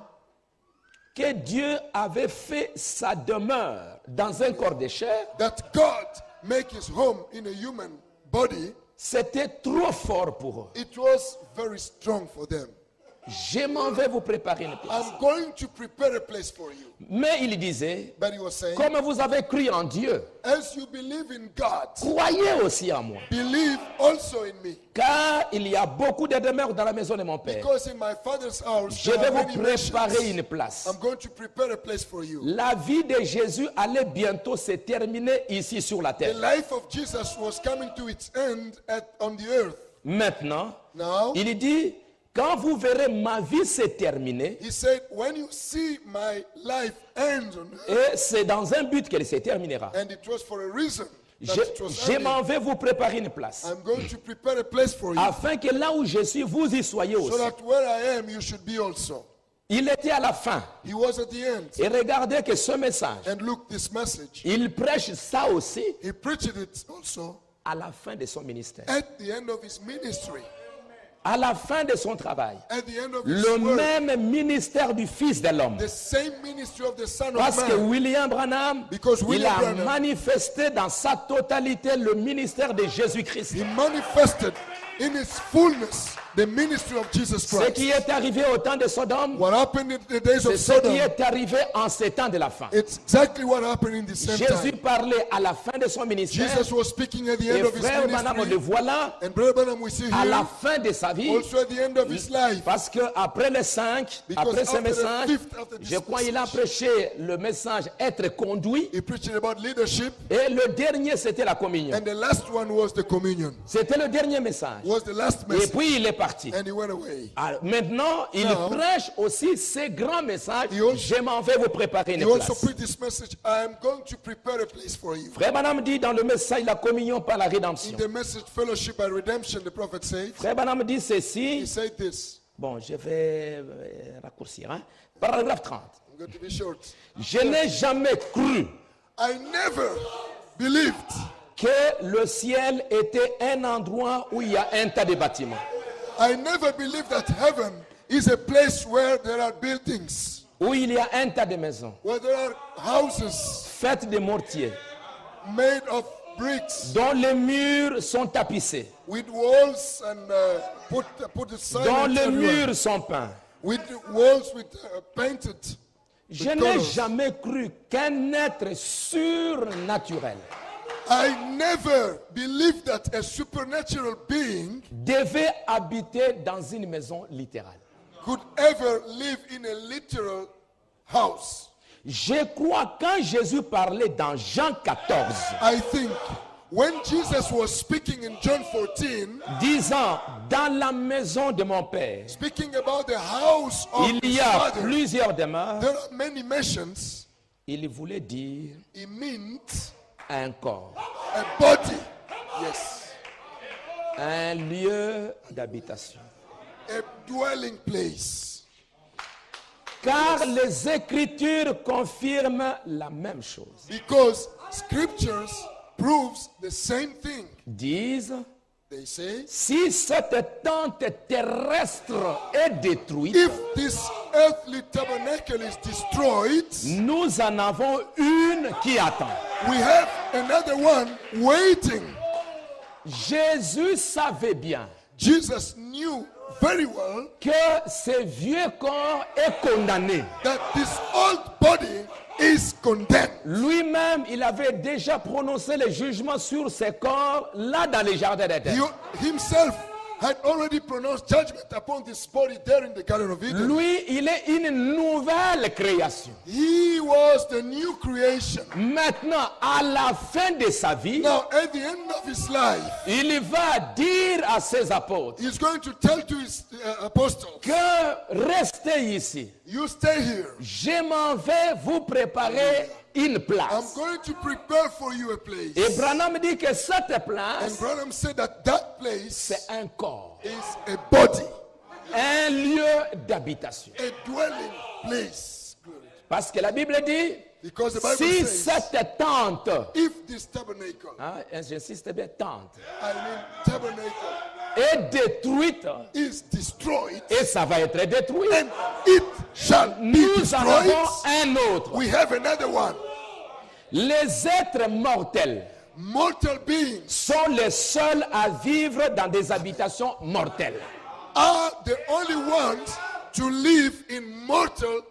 que Dieu avait fait sa demeure dans un corps de chair, that God make his home in a human body, c'était trop fort pour eux. it was very strong for them. Je m'en vais vous préparer une place. I'm going to prepare a place for you. Mais il disait, But he was saying, comme vous avez cru en Dieu, as you believe in God, croyez aussi en moi. believe also in me. Car il y a beaucoup de demeures dans la maison de mon Père. Because in my Father's house, Je there vais are vous many préparer mansions. une place. I'm going to prepare a place for you. La vie de Jésus allait bientôt se terminer ici sur la The terre. life of Jesus was coming to its end on the earth. Maintenant, Now, il dit, quand vous verrez ma vie se terminer, he said, when you see my life end on earth, et c'est dans un but qu'elle se terminera, and it was for a reason that je, it was je ending, m'en vais vous préparer une place. I'm going to prepare a place for you, Afin que là où je suis, vous y soyez so aussi. that where I am, you should be also. Il était à la fin. He was at the end. Et regardez que ce message, And look, this message, il prêche ça aussi he preached it also à la fin de son ministère, at the end of his ministry, à la fin de son travail. at the end of his Le work, même ministère du Fils de l'homme. the same ministry of the Son Parce of que Man. William Branham, Because il William a Branham, manifesté dans sa totalité le ministère de Jésus-Christ. he manifested in his fullness the ministry of Jesus Ce Christ. qui est arrivé au temps de Sodome, What happened in the days c'est of ce qui Sodom, est arrivé en ces temps de la fin. it's exactly what happened in the same Jésus time. parlait à la fin de son ministère. Jesus was speaking at the Et end of his frère Branham, le ministry, voilà and Brother Branham we see à la here fin de sa vie. also at the end of his life. Parce que après les 5, Because après ce after the message, fifth, after this je crois qu'il a message, prêché le message être conduit. He preached about leadership, Et le dernier, c'était la communion. and the last one was the communion. C'était le dernier message. Was the last Et message. puis il est parti. And he went away. Alors, maintenant, il Now, prêche aussi ces grands messages. he also- Je m'en vais vous préparer une He also place. preached this message. I am going to prepare a place for you. Frère Branham dit dans le message la communion par la In rédemption. the message fellowship by redemption, the prophet said, Frère Branham dit he ceci. said this. Bon, je vais raccourcir. Hein. Paragraphe 30. I'm going to be short. Je n'ai jamais cru I never believed que le ciel était un endroit où il y a un tas de bâtiments. I never believed that heaven is a place where there are buildings, Où il y a un tas de maisons where there are houses faites de mortier, made of bricks dont les murs sont tapissés, with walls and put the sign dont les everywhere. murs sont peints. With walls with painted. Je n'ai jamais cru qu'un être surnaturel I never believed that a supernatural being devait habiter dans une maison littérale. could ever live in a literal house. Je crois quand Jésus parlait dans Jean 14, I think when Jesus was speaking in John 14, disant dans la maison de mon Père, speaking about the house of il his y a Father, plusieurs demeures, there are many mansions. il voulait dire It meant un corps, a body, yes, un lieu d'habitation. a dwelling place. Car les Écritures confirment la même chose. Because scriptures proves the same thing. Disent, They say, si cette tente terrestre est détruite, if this earthly tabernacle is destroyed, nous en avons une qui attend. we have another one waiting. Jésus savait bien Jesus knew very well que ce vieux corps est condamné. that this old body is condemned. Lui-même, il avait déjà prononcé le jugement sur ce corps là dans les jardins d'Éden. He himself had already pronounced judgment upon this body there in the Garden of Eden. Lui, il est une nouvelle création. He was the new creation. Maintenant, à la fin de sa vie, Now, at the end of his life, il va dire à ses apôtres he's going to tell to his apostles, que restez ici. you stay here. Je m'en vais vous préparer une I'm place. going to prepare for you a place. Et Branham dit que cette And place, Branham said that that place c'est un corps, is a body, un lieu d'habitation. a dwelling place. Parce que la Bible dit, Because the Bible si says, cette tente, if this tabernacle, hein, j'insiste bien, tente, I mean tabernacle, est détruite, is destroyed, et ça va être détruit, and it shall be nous en avons destroyed, un autre. we have another one. Les êtres mortels Mortal beings sont les seuls à vivre dans des habitations mortelles. are the only ones to live in mortal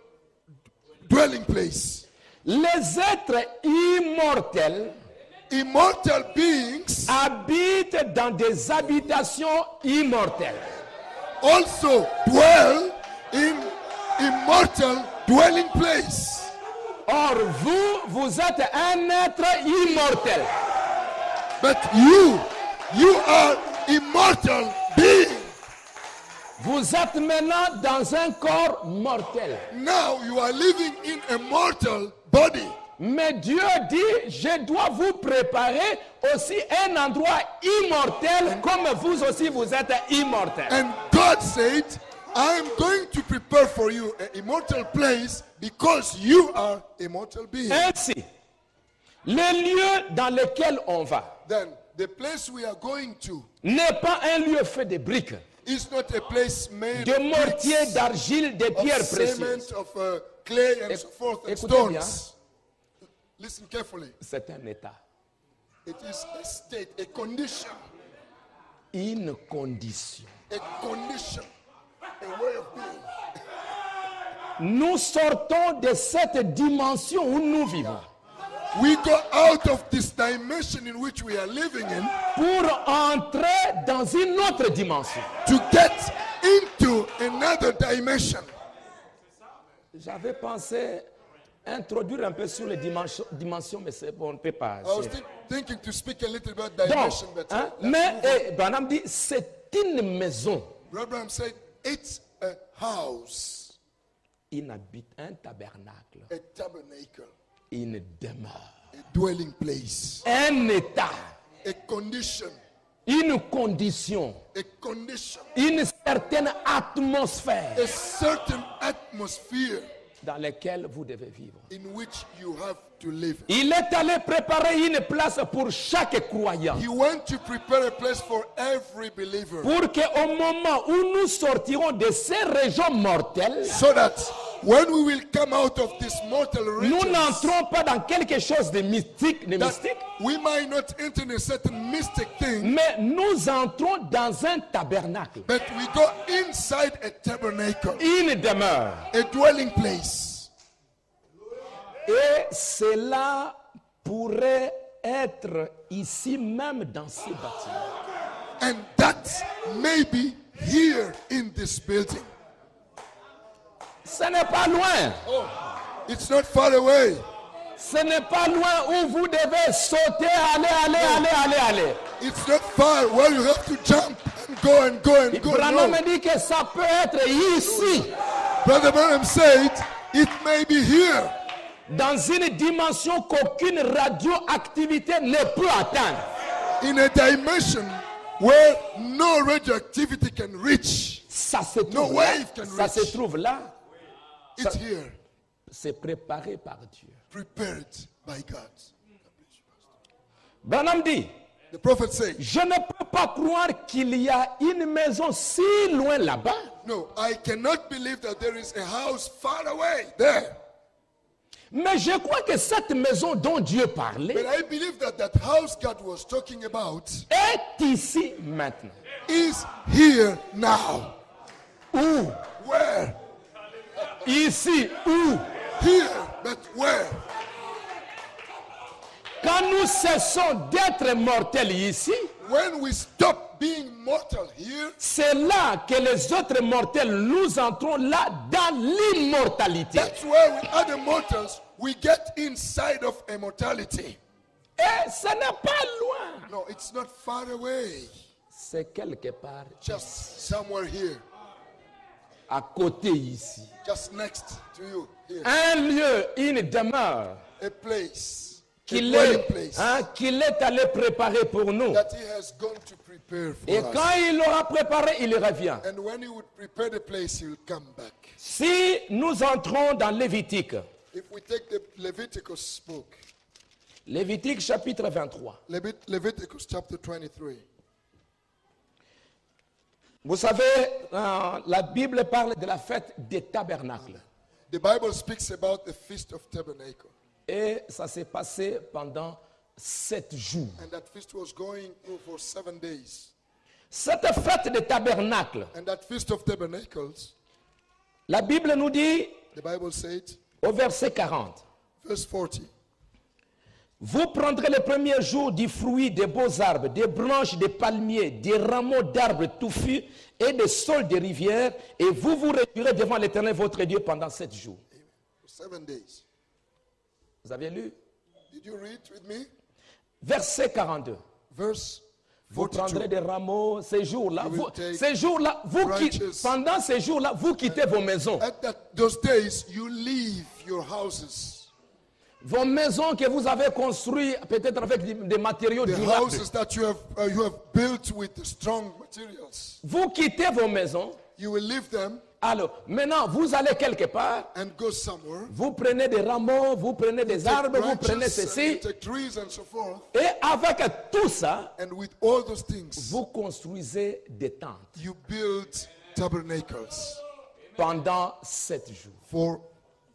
dwelling place. Les êtres immortels Immortal beings habitent dans des habitations immortelles. also dwell in immortal dwelling place. Or, vous êtes un être immortel. But you are immortal being. Vous êtes maintenant dans un corps mortel. Now you are living in a mortal body. Mais Dieu dit, je dois vous préparer aussi un endroit immortel comme vous aussi vous êtes immortel. And God said, I am going to prepare for you an immortal place because you are immortal being. Ainsi, le lieu dans lequel on va Then the place we are going to n'est pas un lieu fait de briques, is not a place made de of mortier, bricks, d'argile, de of pierres cement, précieuses. of clay and so forth and Écoutez bien. stones. Listen carefully. C'est un état, It is a state, a condition, une condition. a condition, a way of being. Nous sortons de cette dimension où nous vivons We go out of this dimension in which we are living in pour entrer dans une autre dimension. to get into another dimension. J'avais pensé introduire un peu sur les dimensions, mais c'est bon, on ne peut pas. I was thinking to speak a little about Donc, dimension, but hein, let's mais move on. Branham dit, c'est une maison Abraham said, it's a house, un tabernacle, a tabernacle, une demeure, a dwelling place, un état, a condition, une condition, une certaine atmosphère a certain atmosphere dans laquelle vous devez vivre. in which you have to live. Il est allé préparer une place pour chaque croyant. He went to prepare a place for every believer Pour qu'au moment où nous sortirons de ces régions mortelles, so that when we will come out of this mortal nous region, n'entrons pas dans quelque chose de mystique, that we might not enter in a certain mystic thing, mais nous entrons dans un tabernacle, but we go inside a tabernacle, une demeure. a dwelling place. Et cela pourrait être ici même dans ces bâtiments. And that may be here in this building. Ce n'est pas loin. Oh, it's not far away. Ce n'est pas loin où vous devez sauter, aller. It's not far where you have to jump and go and go and go. Branham No. dit que ça peut être ici, Brother Branham said it may be here, dans une dimension qu'aucune radioactivité ne peut atteindre. in a dimension where no radioactivity can reach. Ça se trouve No là. wave can Ça se reach. trouve là. It's here, C'est préparé par Dieu. prepared by God. Branham dit, The prophet said, je ne peux pas croire qu'il y a une maison si loin là-bas. no, I cannot believe that there is a house far away there. Mais je crois que cette maison dont Dieu parlait But I believe that that house God was talking about est ici maintenant. is here now. Où? Where? Ici, où? Here, but where? Quand nous cessons d'être mortels ici, When we stop being mortal here, c'est là que les autres mortels, nous entrons là dans l'immortalité. that's where we other mortals, we get inside of immortality. Et ce n'est pas loin. No, it's not far away. C'est quelque part Just somewhere here. à côté ici. Just next to you. Here. Un lieu, une demeure A place. A qu'il dwelling est, place. qu'il est allé préparer pour nous. That he has gone to prepare for Et us. quand il l'aura préparé, il revient. And when he would prepare the place, he will come back. Si nous entrons dans Lévitique, If we take the Leviticus book, Lévitique chapitre 23, Leviticus chapter 23. vous savez, la Bible parle de la fête des tabernacles. The Bible speaks about the Feast of Tabernacle. Et ça s'est passé pendant 7 jours. And that feast was going for 7 days. Cette fête des tabernacles, And that Feast of Tabernacles, la Bible nous dit the Bible said, au verset 40, verse 40, vous prendrez le premier jour du fruit des beaux arbres, des branches de palmiers, des rameaux d'arbres touffus et des saules de rivières, et vous vous réunirez devant l'Éternel votre Dieu pendant 7 jours. for 7 days. Vous avez lu? Did you read with me? Verset 42. Verse Vous 42. prendrez des rameaux ces jours-là. You will take Ces jours-là, branches. pendant ces jours-là, vous quittez vos maisons. Those days, you leave your houses. Vos maisons que vous avez construites peut-être avec des matériaux The durables. houses that you have built with strong materials. Vous quittez vos maisons. You will leave them Alors, maintenant, vous allez quelque part. and go somewhere. Vous prenez des rameaux, vous prenez des arbres, vous Take prenez branches, and ceci. you take trees and so forth. Et avec tout ça, And with all those things, vous construisez des tentes you build tabernacles pendant 7 jours. for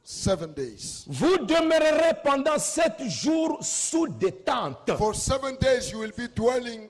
7 days. Vous demeurerez pendant 7 jours sous des tentes. For 7 days, you will be dwelling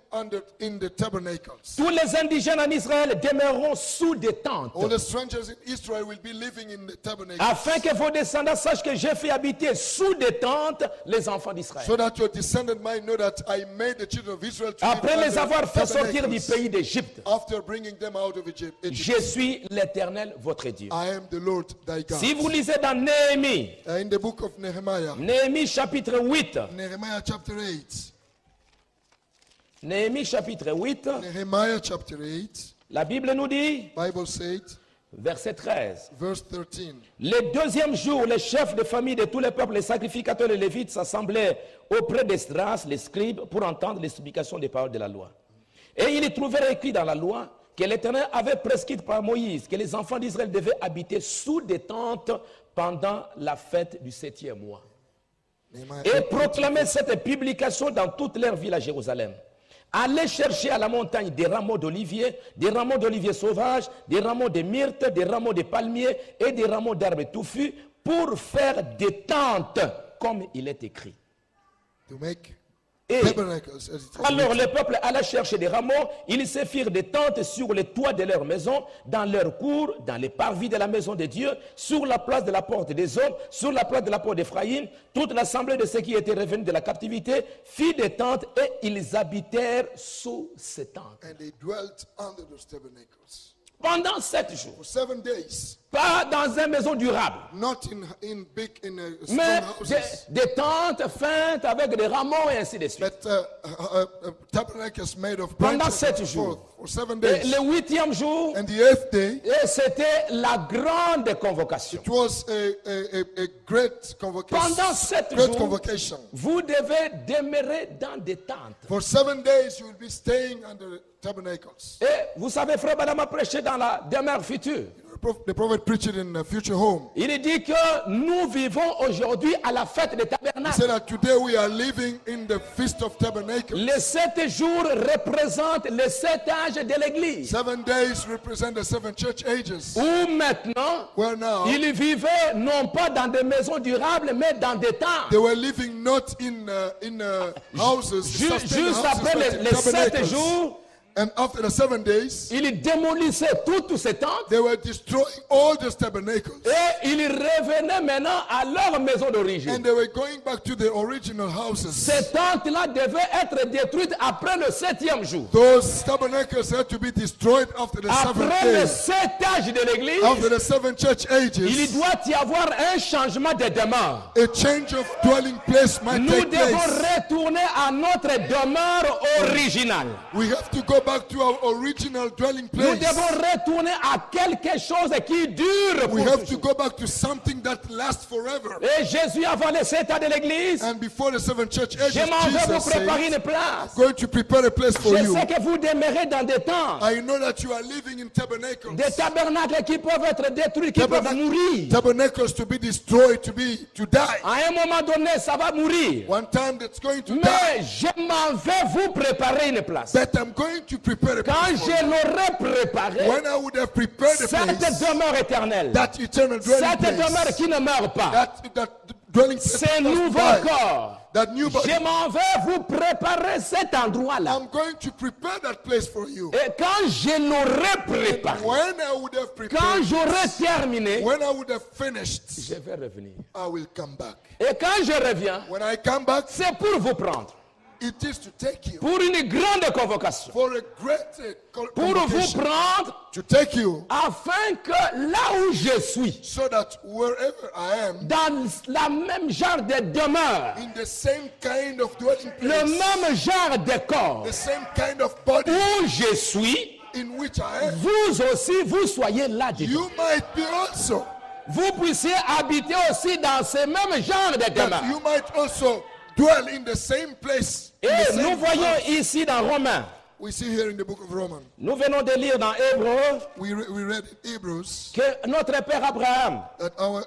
in the tabernacles. Tous les indigènes en Israël demeureront sous des tentes. All the strangers in Israel will be living in the tabernacles. Afin que vos descendants sachent que j'ai fait habiter sous des tentes les enfants d'Israël. So that your descendant might know that I made the children of Israel to live Après les under avoir fait sortir du tabernacles pays d'Égypte, after bringing them out of Egypt. je suis l'Éternel, votre Dieu. I am the Lord thy God. Si vous lisez dans Néhémie, In the book of Nehemiah, Néhémie chapitre 8, Nehemiah chapter 8, Néhémie chapitre 8, Nehemiah chapter 8, La Bible nous dit, Bible said, verset 13, verse 13. le deuxième jour, les chefs de famille de tous les peuples, les sacrificateurs et les lévites s'assemblaient auprès d'Esdras, les scribes, pour entendre l'explication des paroles de la loi. Et ils y trouvèrent écrit dans la loi que l'Éternel avait prescrit par Moïse que les enfants d'Israël devaient habiter sous des tentes pendant la fête du 7e mois. Nehemiah Et 8:13. proclamer cette publication dans toutes leurs villes à Jérusalem. Allez chercher à la montagne des rameaux d'olivier sauvages, des rameaux de myrte, des rameaux de palmiers et des rameaux d'arbres touffus pour faire des tentes, comme il est écrit. To make Et tabernacles. As it is alors written. le peuple alla chercher des rameaux, ils se firent des tentes sur les toits de leur maison, dans leur cour, dans les parvis de la maison de Dieu, sur la place de la porte des hommes, sur la place de la porte d'Éphraïm. Toute l'assemblée de ceux qui étaient revenus de la captivité fit des tentes et ils habitèrent sous ces tentes. And they dwelt under those tabernacles. Pendant 7 jours. For 7 days. Pas dans une maison durable, Not in strong mais houses. des tentes feintes avec des rameaux et ainsi de suite. But tabernacles made of Pendant branches 7 and so jours. forth. For 7 Et days. le 8e jour, And the 8th day, et c'était la grande convocation. it was a great convocation. Pendant 7 Great jours, convocation. vous devez demeurer dans des tentes. For 7 days, you will be staying under tabernacles. Et vous savez, Frère Badam a prêché dans la demeure future. The prophet preached it in a future home. Il dit que nous vivons aujourd'hui à la fête des He tabernacles. said that today we are living in the Feast of Tabernacles. Les 7 jours représentent les 7 âges de l'Église. 7 days represent the 7 church ages. Où maintenant, Where now ils vivaient non pas dans des maisons durables, mais dans des tentes. they were living not in houses, sustained Juste houses, après but in les 7 tabernacles. jours, And after the 7 days, ils démolissaient toutes ces tentes they were destroying all those tabernacles. et ils revenaient maintenant à leur maison d'origine. And they were going back to the original houses. Ces tentes-là devaient être détruites après le 7e jour. Those tabernacles had to be destroyed after the 7 Après le days. 7 âge de l'Église, After the 7 church il ages, doit y avoir un changement de demeure. a change of dwelling place might Nous take devons place. retourner à notre demeure originale. We have to go back to our original dwelling Nous place. devons retourner à quelque chose qui dure pour We have to toujours. go back to something that lasts forever. Et Jésus, avant le 7 ans de l'Église, And before the 7 church ages, je m'en vais vous Jesus préparer said, une place. going to prepare a place for Je you. sais que vous demeurez dans des temps, I know that you are living in tabernacles. des tabernacles qui peuvent être détruits, qui peuvent mourir. Tabernacles to be destroyed, to die. À un moment donné, ça va mourir. One time that's going to die. Mais je m'en vais vous préparer une place. But I'm going to prepare a Quand place for je you. l'aurai préparé, When I would have prepared a cette place, demeure éternelle, that eternal dwelling cette demeure place, qui ne meurt pas, that dwelling place ce that doesn't nouveau die, corps, that new body, je m'en vais vous préparer cet endroit-là. I'm going to prepare that place for you. Et quand je l'aurai préparé, When I would have quand prepared, j'aurai terminé, when I would have finished, je vais revenir. I will come back. Et quand je reviens, When I come back, c'est pour vous prendre, it is to take you pour une grande convocation, for a great pour vous convocation, prendre to take you afin que là où je suis, so that wherever I am, dans la même genre de demeure, in the same kind of dwelling le place, même genre de corps the same kind of body où je suis, in which I am, vous aussi, vous soyez là dedans. you might be also. Vous puissiez habiter aussi dans ce même genre de That demeure. you might also dwell in the same place. in the Et same nous voyons house. ici dans Romains, We see here in the book of Romans, nous venons de lire dans Hébreux we read in Hebrews que notre père Abraham, that our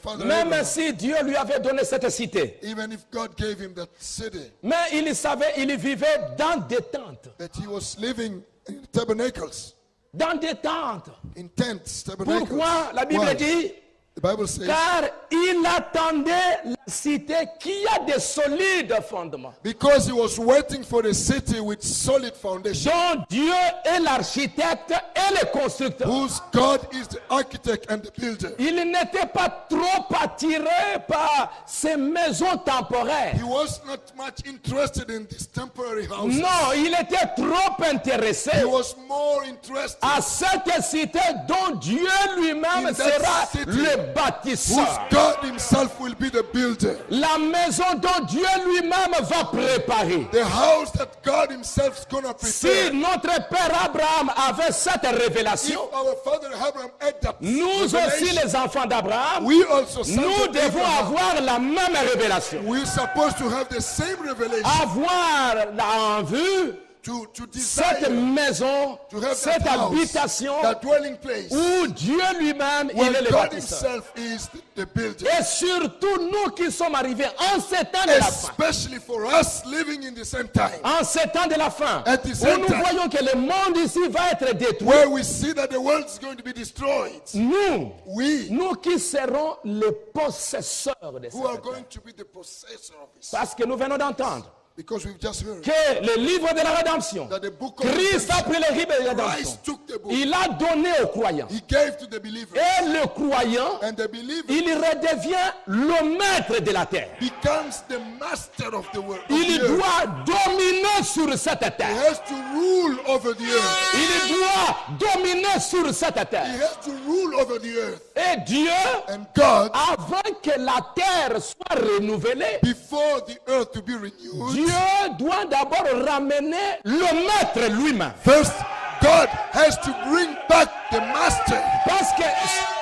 father même Abraham, si Dieu lui avait donné cette cité, even if God gave him that city, mais il savait, il vivait dans des tentes. that he was living in tabernacles, Dans des tentes. in tents, tabernacles. Pourquoi la Bible Why? dit? The Bible says, Car il attendait la cité qui a des solides fondements, because he was waiting for the city with solid foundation, dont Dieu est l'architecte et le constructeur. whose God is the architect and the builder. Il n'était pas trop attiré par ces maisons temporaires. He was not much interested in these temporary houses. Non, il était trop intéressé He was more interested à cette cité dont Dieu lui-même In that sera city. le le bâtisseur. God himself will be the builder. La maison dont Dieu lui-même va préparer. The house that God himself is going to Si prepare. notre père Abraham avait cette If révélation, our father Abraham had that nous aussi revelation, les enfants d'Abraham, we also sons nous of devons Abraham, avoir la même révélation. we're supposed to have the same revelation Avoir en vue to cette desire maison, to have cette that house, habitation that dwelling place où Dieu lui-même, il where est le God bâtisseur. himself is the builder. Et surtout nous qui sommes arrivés en ces temps de la fin. Especially for us living in the same time, En ces temps de la fin, At the où same nous time. voyons que le monde ici va être détruit. where we see that the world is going to be destroyed. Nous qui serons les possesseurs de Who are cette terre. going to be the possessor of this. Parce que nous venons d'entendre Because we've just heard que le livre de la rédemption, that the book of Christ a pris redemption, le livre de la rédemption, Christ took the book, il a donné aux croyants. he gave to the believer, Et le croyant, and the believer il redevient le maître de la terre. becomes the master of the world. of Il the earth. doit dominer sur cette He terre. has to rule over the earth. Il doit dominer sur cette He terre. has to rule over the earth. Et Dieu, And God, avant que la terre soit renouvelée, before the earth to be renewed, Dieu doit d'abord ramener le maître lui-même. first God has to bring back the master.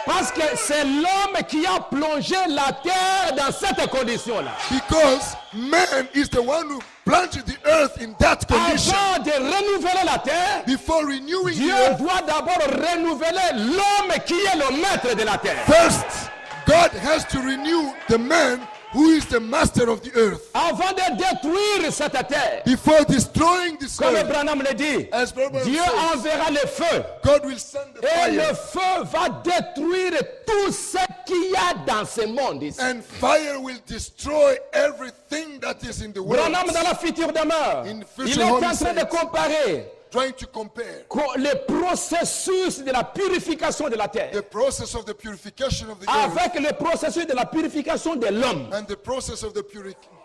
Parce que c'est l'homme qui a plongé la terre dans cette condition-là. Because man is the one who planted the earth in that condition. Avant de renouveler la terre, Before renewing Dieu the earth, doit d'abord renouveler l'homme qui est le maître de la terre. first God has to renew the man who is the master of the earth. Avant de détruire cette terre, Before destroying this comme earth, Branham le dit, as Bible Dieu says, enverra le feu. God will send the Et le fire, feu va détruire tout ce qu'il y a dans ce monde ici. and fire will destroy everything that is in the world. Branham dans la future demeure, In il future est en Holy train de Saints. comparer Trying to compare le processus de la purification de la terre the process of the purification of the earth avec le processus de la purification de l'homme. and the process of the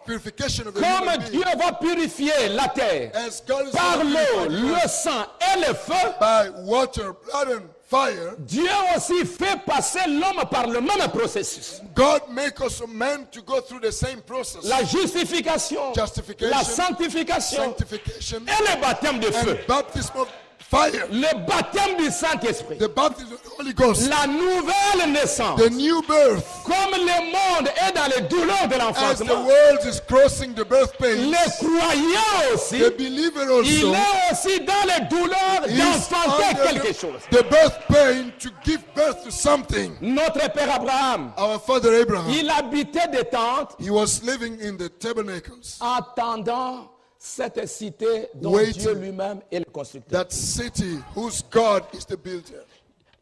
purification of the Comme human Dieu being. va purifier la terre As God is par going to l'eau, purify the le earth sang et le feu, by water, blood, and fire, Dieu aussi fait passer l'homme par le même processus. God make us a man to go through the same process. La justification, Justification, la sanctification sanctification, et le baptême de feu. and baptism of fire. Le baptême du Saint-Esprit. The baptism of the Holy Ghost. La nouvelle naissance. The new birth. Comme le monde est dans les douleurs de As the l'enfantement, world is crossing the birth pains, les croyants aussi, the believer il also est aussi dans les douleurs is d'enfanter under quelque chose. the birth pain to give birth to something. Notre père Abraham, Our father Abraham, il habitait des tentes he was living in the tabernacles. attendant cette cité dont Waiting. Dieu lui-même est le constructeur. That city whose God is the builder.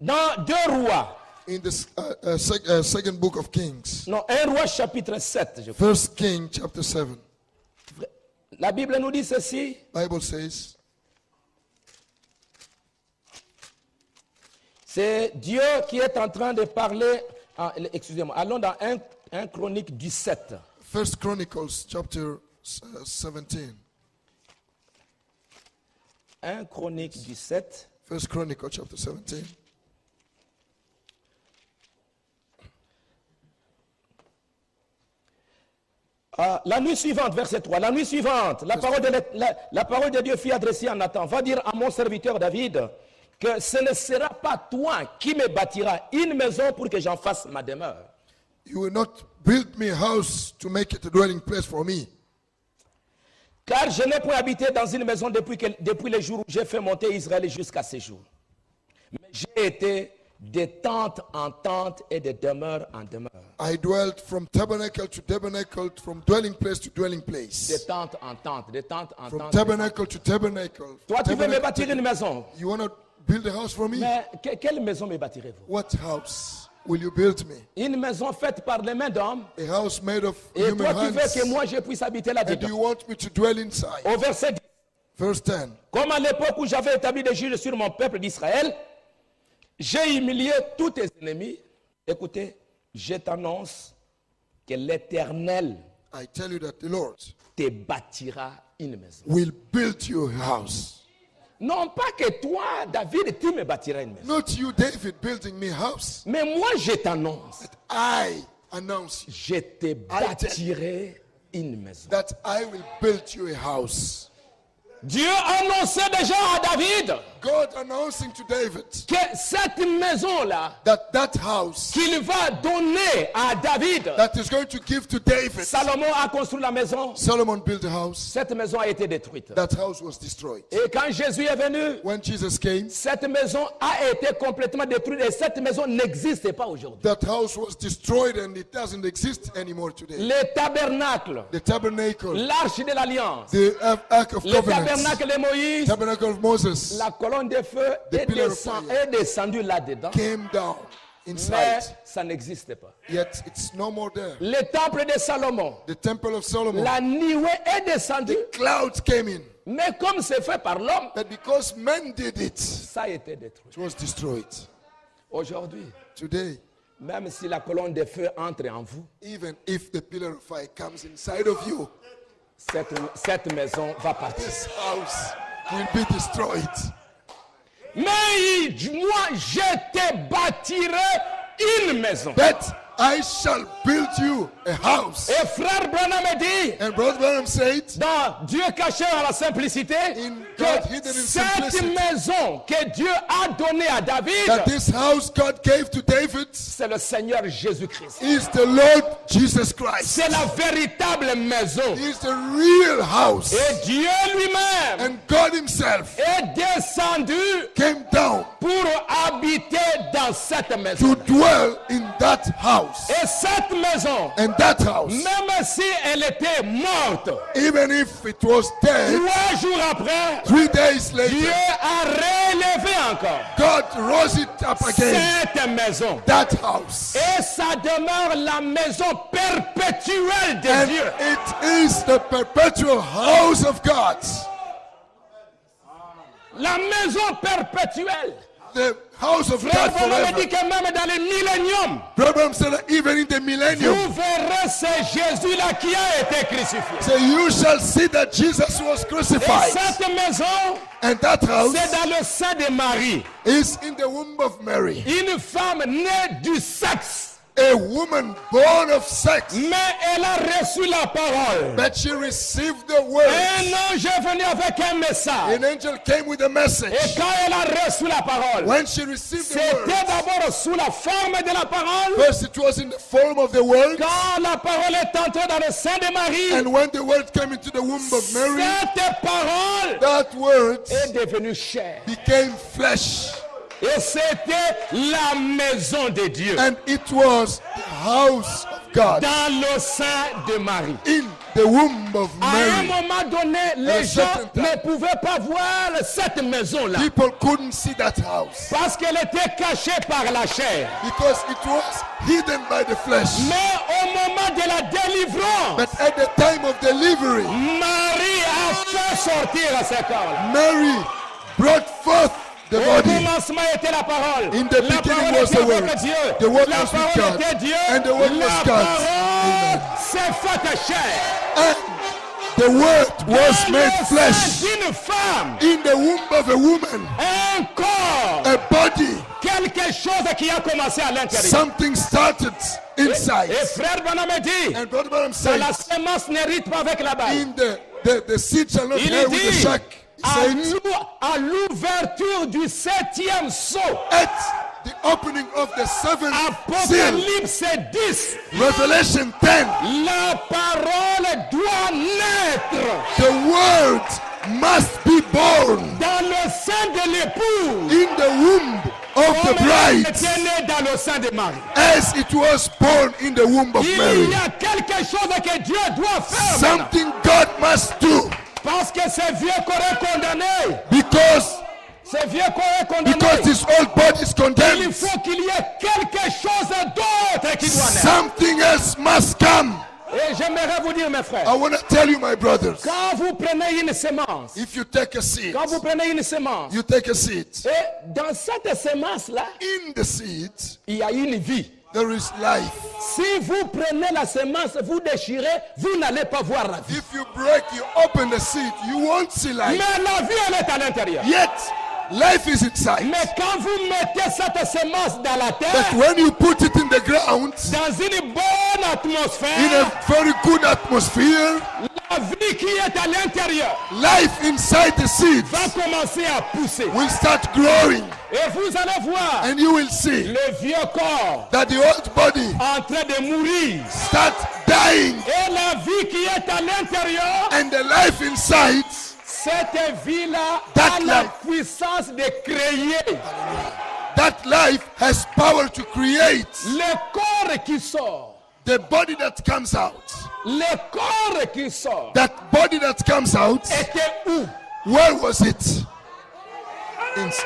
Dans 2 Rois, In the second book of Kings, non, 1 Roi chapitre 7, je crois. First King chapter 7, La Bible nous dit ceci. Bible says, C'est Dieu qui est en train de parler. Excusez-moi, allons dans 1 Chronique 17. First Chronicles chapter 17. 1 Chronique 17. First Chronicle chapter 17. La nuit suivante, verset 3, la nuit suivante, la parole de Dieu fut adressée à Nathan. Va dire à mon serviteur David que ce ne sera pas toi qui me bâtiras une maison pour que j'en fasse ma demeure. You will not build me a house to make it a dwelling place for me. Car je n'ai point habité dans une maison depuis le jour où j'ai fait monter Israël jusqu'à ce jour. Mais j'ai été de tente en tente et de demeure en demeure. I dwelt from tabernacle to tabernacle, from dwelling place to dwelling De place. tente en tente, de tente en From tente. tabernacle to tabernacle. Toi, tu veux me Tabernacle bâtir to- une maison. You want to build a house for me? Mais quelle maison me bâtirez-vous? What house will you build me? Une maison faite par les mains d'hommes. A house made of Et human toi, tu veux que hands. moi je puisse habiter And you là-dedans. want me to dwell inside? Au verset 10. Verse 10. Comme à l'époque où j'avais établi des juges sur mon peuple d'Israël, j'ai humilié tous tes ennemis. Écoutez, je t'annonce que l'Éternel I tell you that the Lord te bâtira une maison. will build you a house. Non pas que toi, David, tu me bâtiras une maison. Not you, David, building me a house. Mais moi, je t'annonce, But I announce you je te bâtirai une maison. that I will build you a house. Dieu annonçait déjà à David God announcing to David que cette maison-là that house qu'il va donner à David, that is going to give to David. Salomon a construit la maison. Solomon built a house. Cette maison a été détruite. That house was destroyed. Et quand Jésus est venu, When Jesus came, cette maison a été complètement détruite et cette maison n'existe pas aujourd'hui. that house was destroyed and it doesn't exist anymore today. Le tabernacle, The tabernacle, l'arche de l'alliance, the Ark of le Covenant, tabernacle de Moïse, tabernacle of Moses la colonne de feu The pillar of fire. est descendue là-dedans. came down Mais inside. ça n'existe pas. Yet it's no more there. Le temple de Salomon, The temple of Solomon, la nuée est descendue. clouds came in. Mais comme c'est fait par l'homme, But because men did it, ça a été détruit. it was destroyed. Aujourd'hui, Today, même si la colonne de feu entre en vous, even if the pillar of fire comes inside of you, cette maison va partir. this house will be destroyed. Mais moi, je te bâtirai une maison. But I shall build you a house. Et frère Branham dit, And Brother Branham said, dans Dieu caché dans la simplicité, In que God hidden in cette simplicity, maison que Dieu a donnée à David, that this house God gave to David c'est le Seigneur Jésus-Christ. is the Lord Jesus Christ. C'est la véritable maison. He is the real house. Et Dieu lui-même And God himself est descendu came down pour habiter dans cette maison. to dwell in that house. Et cette maison, And that house, même si elle était morte, even if it was dead, 3 jours après, 3 days Dieu later, a relevé encore God rose it up again. cette maison. That house. Et ça demeure la maison perpétuelle de And Dieu. it is the perpetual house of God. La maison perpétuelle. The house of Frère God Branham dit forever. que même dans le millénium, Abraham said that even in the millennium, vous verrez c'est Jésus-là qui a été crucifié. so you shall see that Jesus was Et crucified. cette maison, And that house c'est dans le sein de Marie. is in the womb of Mary. Une femme née du sexe. A woman born of sex. Mais elle a reçu la parole. But she received the word. Un ange est venu avec un message. An angel came with a message. Et quand elle a reçu la parole, When she received the c'était word, d'abord sous la forme de la parole. first it was in the form of the word. Quand la parole est entrée dans le sein de Marie, And when the word came into the womb of Mary, cette parole that word est devenue chair. became flesh. Et c'était la maison de Dieu. And it was the house of God Dans le sein de Marie. in the womb of À un Mary. moment donné, At a les gens certain time. ne pouvaient pas voir cette maison-là. People couldn't see that house Parce qu'elle était cachée par la chair. because it was hidden by the flesh. Mais au moment de la délivrance, But at the time of delivery, Marie a fait sortir ce corps. Mary brought forth the Au body. commencement était la parole. In the La beginning parole was était the word. avec Dieu. The word La was with parole God. était Dieu. And the word La was God. parole s'est faite chair. And the word was Dans made le flesh sein d'une femme, in the womb of a woman, un corps, a body. quelque chose qui a commencé à l'intérieur. Something started inside. Et frère Branham dit, And Brother Branham que said, la sémence n'hérite pas avec la balle. in the seed shall not Il bear with the dit, shack. He said, à l'ouverture du 7e sceau, at the opening of the seventh seal, Apocalypse 10, Revelation 10, la parole doit naître the word must be born dans le sein de l'époux, in the womb of the comme elle bride était née dans le sein de Marie. as it was born in the womb of Il Mary. y a quelque chose que Dieu doit faire maintenant. Something God must do Parce que ce vieux corps est condamné. because Ce vieux corps est condamné. this old body is Il condemned. faut qu'il y ait quelque chose d'autre qui doit naître. Something else must come. Et j'aimerais vous dire, mes frères, I want to tell you, my brothers, quand vous prenez une semence, if you take a seed, quand vous prenez une semence, you take a seed. et dans cette semence-là, In the seed, il y a une vie. there is life. Si vous prenez la semence, vous déchirez, vous n'allez pas voir la vie. If you break, you open the seed, you won't see life. Mais la vie, elle est à l'intérieur. Yet, life is inside. Mais quand vous mettez cette semence dans la But terre, when you put it in the ground, dans une bonne in atmosphère, a very good atmosphere, la vie qui est à l'intérieur life inside the seed va commencer à pousser. will start growing. Et vous allez voir And you will see le vieux corps that the old body en train de mourir. start dying. Et la vie qui est à l'intérieur, And the life inside, cette vie-là That a la life. puissance de créer. that life has power to create. Le corps qui sort, The body that comes out, le corps qui sort, that body that comes out, était où? where was it? Inside.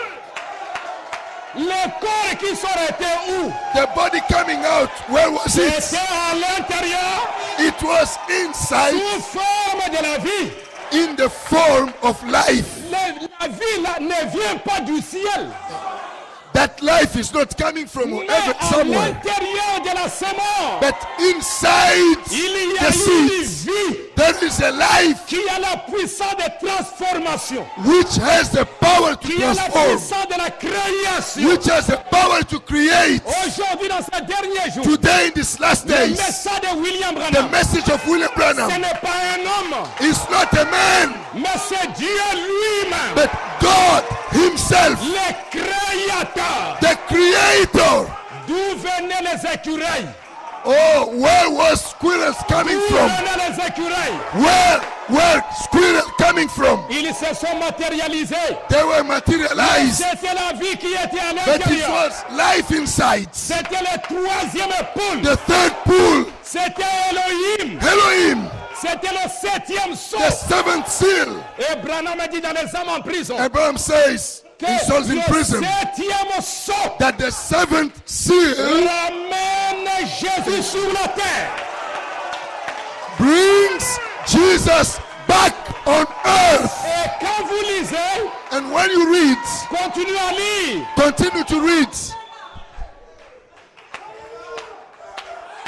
Le corps qui sort était où? The body coming out, where was C'était it? à l'intérieur, It was inside sous forme de la vie. in the form of life. La vie là ne vient pas du ciel, That life is not coming from mais heaven à somewhere, l'intérieur de la semence, but inside il y the a une seed, vie there is a life qui a la puissance de transformation, which has the power to qui a la transform, puissance de la création. which has the power to create. Aujourd'hui, dans ces derniers jours, Today, in these last le days, message de William the Branham, message of William ce Branham n'est pas un homme, is not a man, mais c'est Dieu lui-même, but God Himself, le créateur. the Creator. D'où venaient les écureuils? Oh, where was squirrels coming D'où from? venaient les écureuils? Where were squirrels coming from? Ils se sont matérialisés. They were materialized, C'était la vie qui était à but it l'intérieur. was life inside. C'était le troisième poule. The third pool, C'était Elohim. Elohim, C'était le septième saut. the seventh seal. Et Branham a dit dans les hommes en prison Abraham says que in souls in le prison septième saut that the seventh seal ramène Jésus sur la terre. brings Jesus back on earth. Et quand vous lisez, And when you read, continuez à lire. continue to read,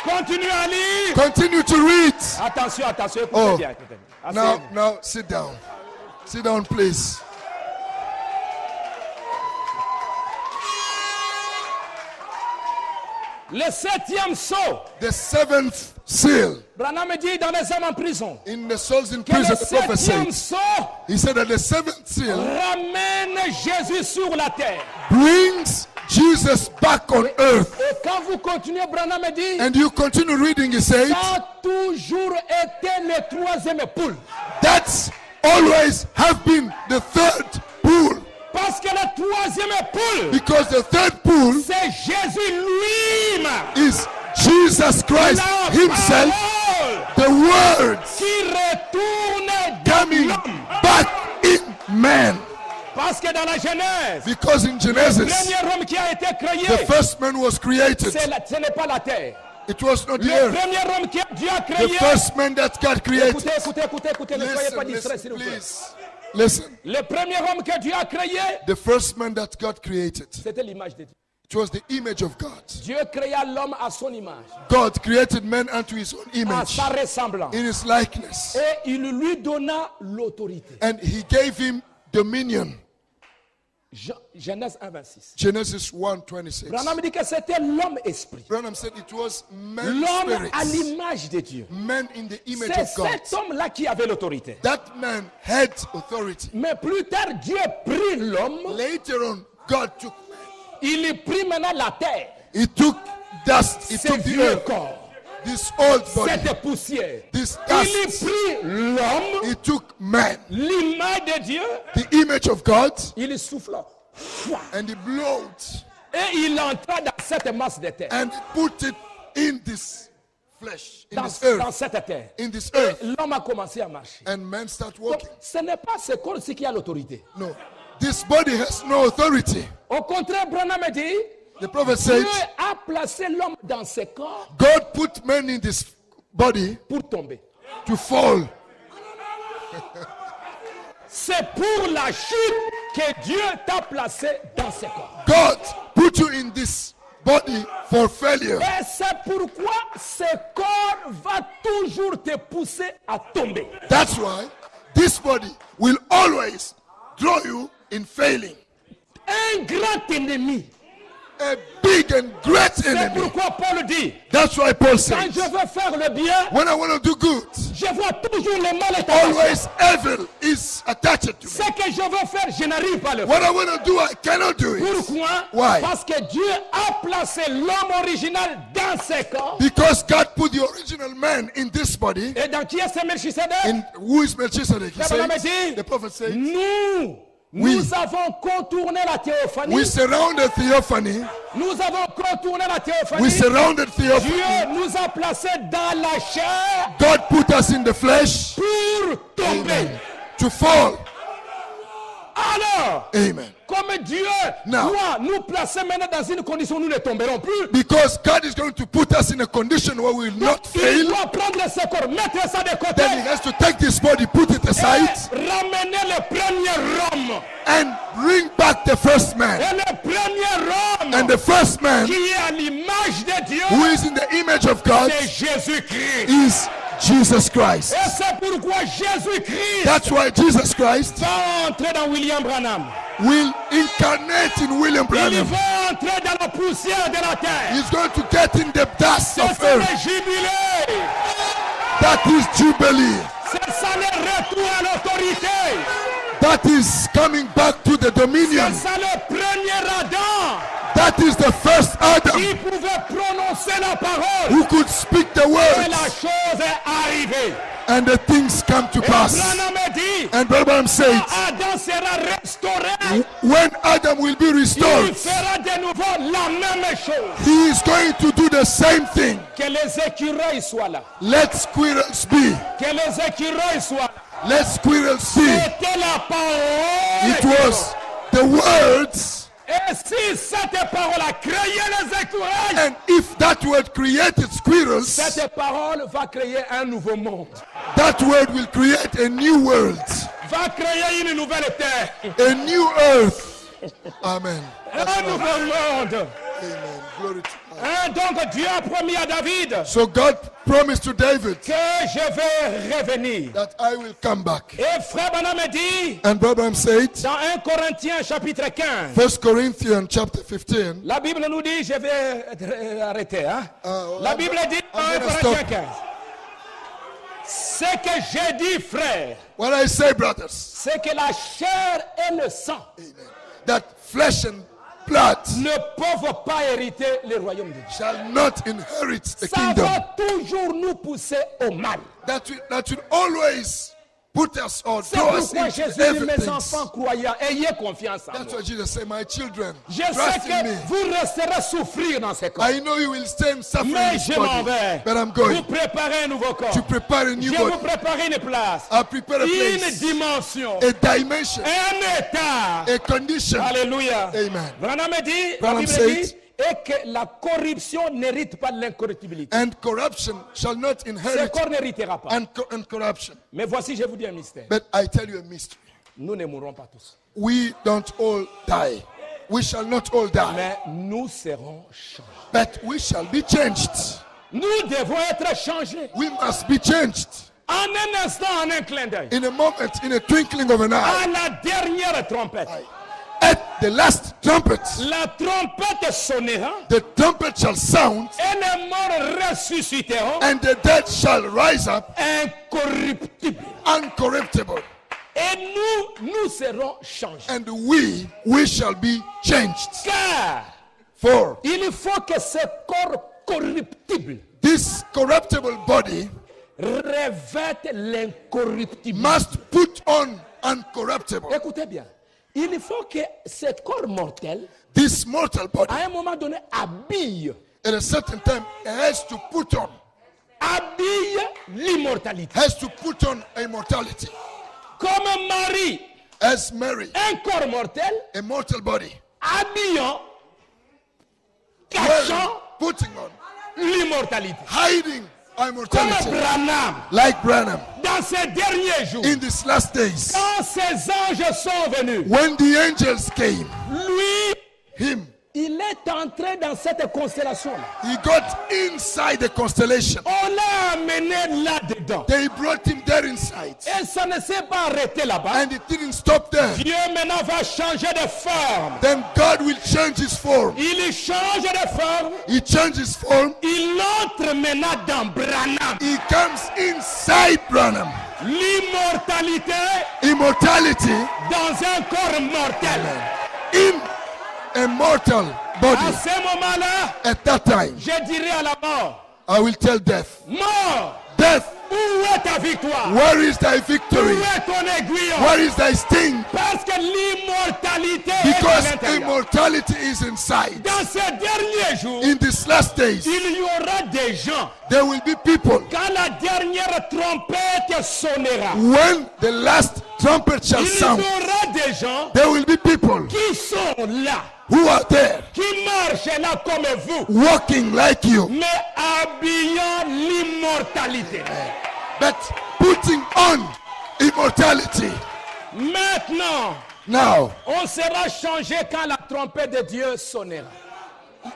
Continuez à lire. continue to read. Attention, attention, écoutez Oh, bien. Écoutez bien. now, Asseyez-vous. now sit down. Sit down, please. Le septième saut, The seventh seal Branham dit dans les hommes en prison in the souls in que le prison, the prophet septième said, saut he said that the seventh seal ramène Jésus sur la terre. brings Jesus back on earth. Et quand vous continuez, Branham dit, And you continue reading, he said, ça a toujours été le troisième poule. that's always have been the third pool. Parce que le troisième poule, Because the third pool c'est Jésus lui-même. is Jesus Christ La Himself, parole the Word qui retourne dans coming l'homme. back in man. Parce que dans la Genèse, Because in le Genesis, premier homme qui a été créé, the first man was created. ce n'est pas la terre. It was not the Le earth. premier homme que Dieu a The créé. first man that God created. Écoutez, ne soyez pas Listen, distrait, listen, s'il vous plaît. please. Listen. Le premier homme que Dieu a créé, The first man that God created, c'était l'image de Dieu. it was the image of God. Dieu créa l'homme à son image, God created man unto His own à image, sa ressemblance. in His likeness. Et il lui donna l'autorité. And He gave him dominion. Genèse 1:26. Genesis 1:26. Branham dit que c'était l'homme esprit. Branham said it was man L'homme à spirit, l'image de Dieu. man in the image C'est of God. cet homme-là qui avait l'autorité. That man had authority. Mais plus tard, Dieu prit l'homme. Later on, God took man. Il prit maintenant la terre. He took dust. He Ce took the vieux earth. corps. This old body. Cette poussière. This Il dust. prit l'homme, He took man, l'image de Dieu. the image of God, Il souffla. and he blowed Et il entra dans cette masse de terre. and he put it in this flesh, in Dans, this dans earth, cette terre. in this earth. L'homme a commencé à marcher. And man start Donc, walking. ce n'est pas ce corps-ci qui a l'autorité. No, this body has no authority. Au contraire, Branham dit, The prophet said, Dieu a placé l'homme dans ce corps God put man in this body pour tomber. to fall. C'est pour la chute que Dieu t'a placé dans ce corps. God put you in this body for failure. Et c'est pourquoi ce corps va toujours te pousser à tomber. That's why this body will always draw you in failing. Un grand ennemi. A big and great C'est enemy. pourquoi Paul dit, That's why Paul quand says, je veux faire le bien, when I want to do good, je vois toujours le mal est attaché. always evil is attached to me. Ce que je veux faire, je n'arrive pas à le faire. What I want to do, I cannot do it. Pourquoi? Why? Parce que Dieu a placé l'homme original dans ce corps. Because God put the original man in this body. Et dans qui est ce Melchisedec? And who is Melchizedek? He La Bible says, dit, the prophet says, nous avons contourné la théophanie. we surrounded theophany. Nous avons contourné la théophanie. We surrounded theophany. Dieu nous a placés dans la chair God put us in the flesh. pour tomber. Amen. To fall. Alors, Amen. comme Dieu Now. doit nous placer maintenant dans une condition où nous ne tomberons plus, Because God is going to put us in a condition where we will not il fail. doit prendre ce corps, mettre ça de côté, Then He has to take this body, put it aside, et ramener le premier homme. and bring back the first Et man. le premier homme And the first man, qui est à l'image de Dieu, who is in the image of God, c'est Jésus-Christ. is Jesus Christ. Et c'est pourquoi Jésus-Christ That's why Jesus Christ va entrer dans William Branham. will incarnate in William Il Branham. va entrer dans la poussière de la terre. He's going to get in the dust C'est of ça earth. le jubilé. That is Jubilee. C'est ça le retour à l'autorité. That is coming back to the dominion. C'est ça le premier Adam That is the first Adam qui pouvait prononcer la parole. who could speak the Et la words, chose est arrivée. and the things come to Et pass. Branham dit, And Branham says, Adam sera restauré. when Adam will be Il restored, fera de nouveau la même chose. he is going to do the same thing. Que les écureuils soient là. Let squirrels be. Que les écureuils soient là. Let squirrels be. C'était la parole. It was the words. Et si cette parole a créé les écureuils, And if that word created squirrels, cette parole va créer un nouveau monde. that word will create a new world, Va créer une nouvelle terre. a new earth. Amen. Un nouveau monde. Amen. Glory to God. Hein, donc Dieu a promis à David So God promised to David que je vais revenir. that I will come back. Et frère Branham dit And Abraham said, dans 1 Corinthiens chapitre 15, 1 Corinthians chapter 15, la Bible nous dit, je vais arrêter. Hein? La Bible dit dans 1 I'm gonna Corinthiens stop. 15. Ce que j'ai dit, frère, what I say, brothers, c'est que la chair et le sang that flesh and blood ne peuvent pas hériter le royaume de Dieu. shall not inherit the Ça kingdom. va toujours nous pousser au mal. That will always put us or C'est draw us pourquoi into Jésus dit, mes everything. enfants croyants, ayez confiance en That's moi. why Jesus said, my children, Je trust sais in que me. vous resterez souffrir dans ce corps. I know you will stay and suffer in Mais this je m'en body, vais. but I'm Vous going préparez un nouveau corps. to prepare a new Je vous body. prépare une place. I prepare a Une place, dimension. a dimension, Un état. a condition. Alléluia. Amen. Branham dit, la Branham Bible said, dit, et que la corruption n'hérite pas l'incorruptibilité. And corruption shall not Ce inherit corps n'héritera pas. and corruption. Mais voici, je vous dis un mystère. But I tell you a mystery. Nous ne mourrons pas tous. We don't all die. We shall not all die. Mais nous serons changés. But we shall be changed. Nous devons être changés. We must be changed. En un instant, en un clin d'œil. In a moment, in a twinkling of an eye. À la dernière trompette. At the last trumpet, La trompette sonnera. the trumpet shall sound, Et les morts ressusciteront. and the dead shall rise up Incorruptibles. uncorruptible. Et nous serons changés. And we shall be changed. Car For il faut que ce corps corruptible this corruptible body revête l'incorruptibilité. must put on uncorruptible. Écoutez bien. Il faut que ce corps mortel, This mortal body, à un moment donné, habille at a certain time, has to put on, l'immortalité. has to put on immortality. Comme Marie, As Mary, un corps mortel, a mortal body, habillant, wearing, cachant putting on, l'immortalité. hiding Comme immortality. Branham, Like Branham, dans ces derniers jours, in these last days, quand ces anges sont venus, when the angels came, lui, him, Il est entré dans cette constellation-là. He got inside the constellation. On l'a amené là-dedans. They brought him there inside. Et ça ne s'est pas arrêté là-bas. And it didn't stop there. Dieu maintenant va changer de forme. Then God will change his form. Il change de forme. He changes form. Il entre maintenant dans Branham. He comes inside Branham. L'immortalité Immortality dans un corps mortel. in a mortal À body. ce moment-là, At that time, je dirai à la mort, I will tell death, mort, death, où est ta victoire? where is thy Où victory? est ton aiguillon? Where is thy sting? Parce que l'immortalité est à Because l'intérieur. immortality is inside. Dans ces derniers jours, In these last days, il y aura des gens, there will be people, quand la dernière trompette sonnera, when the last trumpet shall il y sound, aura des gens there will be people qui sont là, who are there, qui marchent là comme vous, walking like you, mais habillant l'immortalité. but putting on immortality. Maintenant, Now, on sera changé quand la trompette de Dieu sonnera.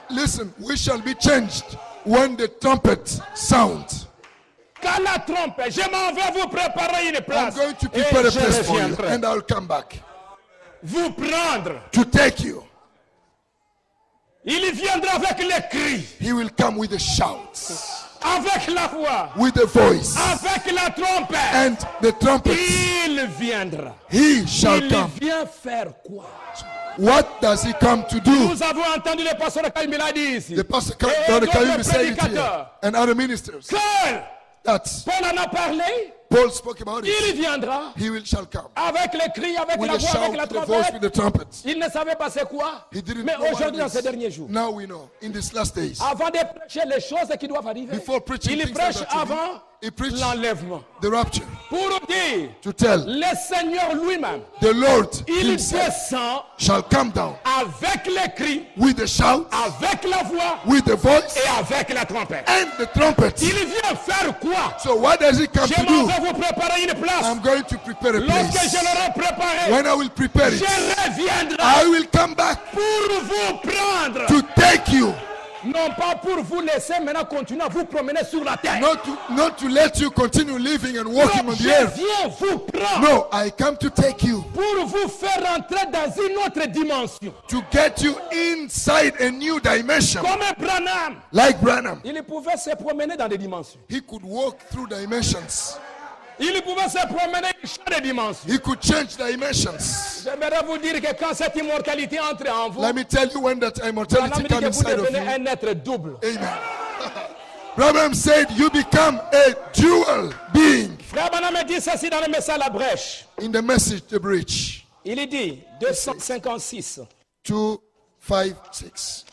listen, we shall be changed when the trumpet sounds. Quand la trompette, je m'en vais vous préparer une I'm place. going to Et prepare a je place for you, reviendrai and I'll come back vous prendre. to take you. Il viendra avec les cris, He will come with the shouts, avec la voix, with the voice, avec la trompette. and the trumpet. Il viendra. He shall Il come. vient faire quoi? What does he come to do? Nous avons entendu le pasteur Kaim l'a dit ici. The pastor, Et Brother d'autres Karim said it here, prédicateurs. and other ministers. Que That Paul en a parlé, Paul spoke about il it. viendra Shall come avec les cris, avec with la a voix, shout, avec la with the voice, with the trompette. trumpet. Il ne savait pas c'est quoi. He didn't Mais know what aujourd'hui, it dans ces is. derniers jours, Now we know. In these last days, avant de prêcher les choses qui doivent arriver, before preaching il things prêche that are to be, avant he preached l'enlèvement. the rapture Pour dire, to tell le Seigneur lui-même, the Lord il himself descend shall come down avec les cris, with the shout, avec la voix with the voice, et avec la trompette. and the trumpet. Il vient faire quoi? So what does he come Je to m'en do? vais vous préparer une place. I'm going to prepare a Lorsque place. je l'aurai préparé, When I will prepare je it, reviendrai I will come back pour vous prendre. to take you, Non pas pour vous laisser maintenant continuer à vous promener sur la terre. not to let you continue living and walking Non, on the je earth. viens vous prendre No, I come to take you, pour vous faire entrer dans une autre dimension. to get you inside a new dimension. Comme Branham, Like Branham, il pouvait se promener dans des dimensions. he could walk through dimensions. Il pouvait se promener dans des dimensions. He could change dimensions. J'aimerais vous dire que quand cette immortalité entre en vous, Let me tell you, when that Branham immortality dit que comes vous inside of devenez you. un être double. Amen. Branham said you become a dual being. Frère Branham dit ceci dans le message La Brèche. In the message, the bridge, Il dit 256. 256.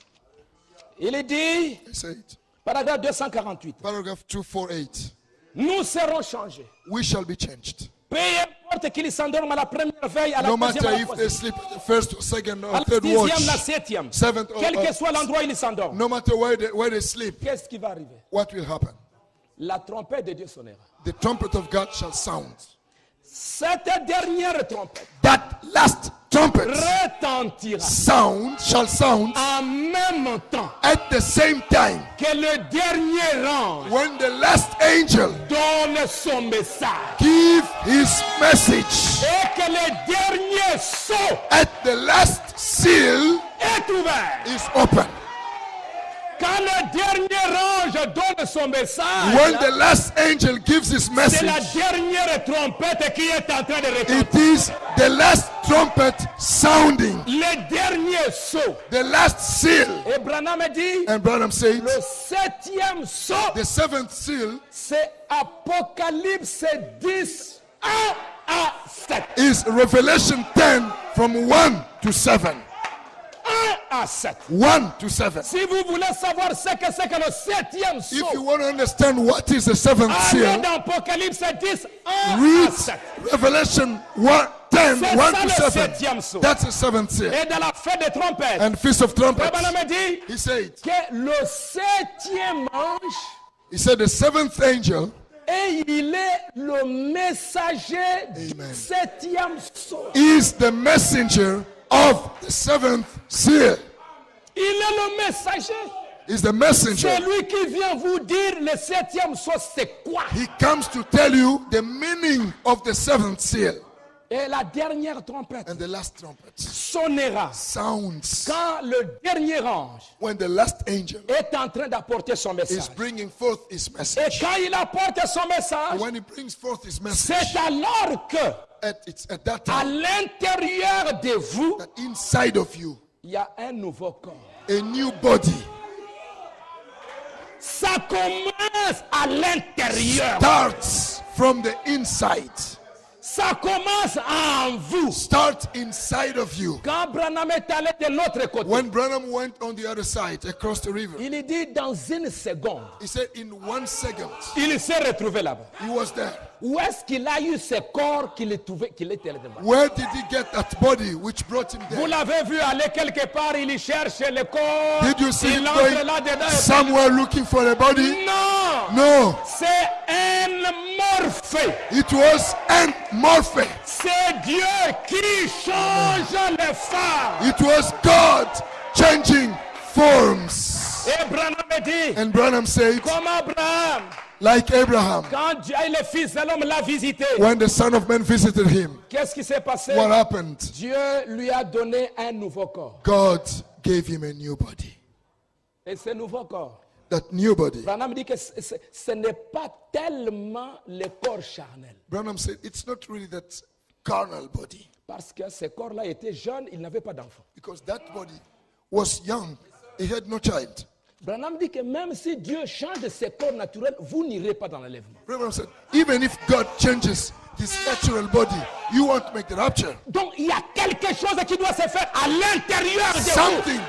Il dit, I say it. paragraphe 248. Paragraph 248. Nous serons changés. We shall be changed. Peu importe qu'ils s'endorment à la première veille, à la No deuxième, matter à la if troisième, they sleep at the first or second à or la third sixième, watch, la septième. seventh Quel que soit or l'endroit où ils s'endorment, no matter where they sleep, qu'est-ce qui va arriver? what will happen? La trompette de Dieu sonnera. The trumpet of God shall sound. Cette dernière trompette That last trumpet retentira shall sound en même temps at the same time que le dernier ange when the last angel donne son message give his message. et que le dernier sceau At the last seal est ouvert. is open. Quand le dernier ange donne son message, When the last angel gives his c'est message, la dernière trompette qui est en train de retentir. it is the last trumpet sounding, Le dernier sceau. the last seal. Et Branham dit, And Branham says, le septième sceau, the seventh seal c'est Apocalypse 10, 1 à 7. is Revelation 10 from 1 to 7. 1 à 7. 1 to 7. Si vous voulez savoir ce que c'est que le septième If you sceau, want to understand what is the seventh allez seal, dans Apocalypse 10, 1 à read 7. Revelation 1, 10, C'est 1 ça to le 7. septième sceau. That's the seventh seal. Et dans la fête des trompettes, And Feast of Trumpets. Branham dit He said, que le septième ange, he said the seventh angel et il est le messager du Amen. septième sceau. is the messenger of the seventh seal. Il est le messager. He's the messenger. C'est lui qui vient vous dire le 7e sceau, c'est quoi. He comes to tell you the meaning of the 7th seal. Et la dernière trompette And the last trumpet sonnera sounds quand le dernier ange when the last angel est en train d'apporter son is message. bringing forth his Et message. quand il apporte son message, And when he brings forth his c'est message, alors que it's at that à time l'intérieur de vous, that inside of you, il y a un nouveau corps. a new body Ça commence à l'intérieur. starts from the inside. Ça commence en vous. Start inside of you. Quand Branham est allé de l'autre côté, When Branham went on the other side, across the river, il dit dans une seconde, he said in 1 second, il s'est retrouvé là-bas. he was there. Où est-ce qu'il a eu ce corps qu'il était allé devant? Where did he get that body which brought him Vous there? l'avez vu aller quelque part, il y cherche le corps. Did you see Il him entre going là-dedans. somewhere looking for a body? Non, No, c'est un morphée. it was an morphe. C'est Dieu qui change les femmes. It was God changing forms. Et Branham dit, And Branham said, comme Abraham, like Abraham, quand Dieu, le fils de l'homme l'a visité, when the Son of Man visited him, qu'est-ce qui s'est passé? what happened? Dieu lui a donné un nouveau corps. God gave him a new body. Et ce nouveau corps, That new body. Branham dit que ce n'est pas tellement le corps charnel. Branham said, it's not really that carnal body. Parce que ce corps-là était jeune, il n'avait pas d'enfant. Because that body was young. He had no child. Branham dit que même si Dieu change ce corps naturel, vous n'irez pas dans l'enlèvement. Branham said, even if God changes his natural body, you won't make the rapture. Donc il y a quelque chose qui doit se faire à l'intérieur de vous. Something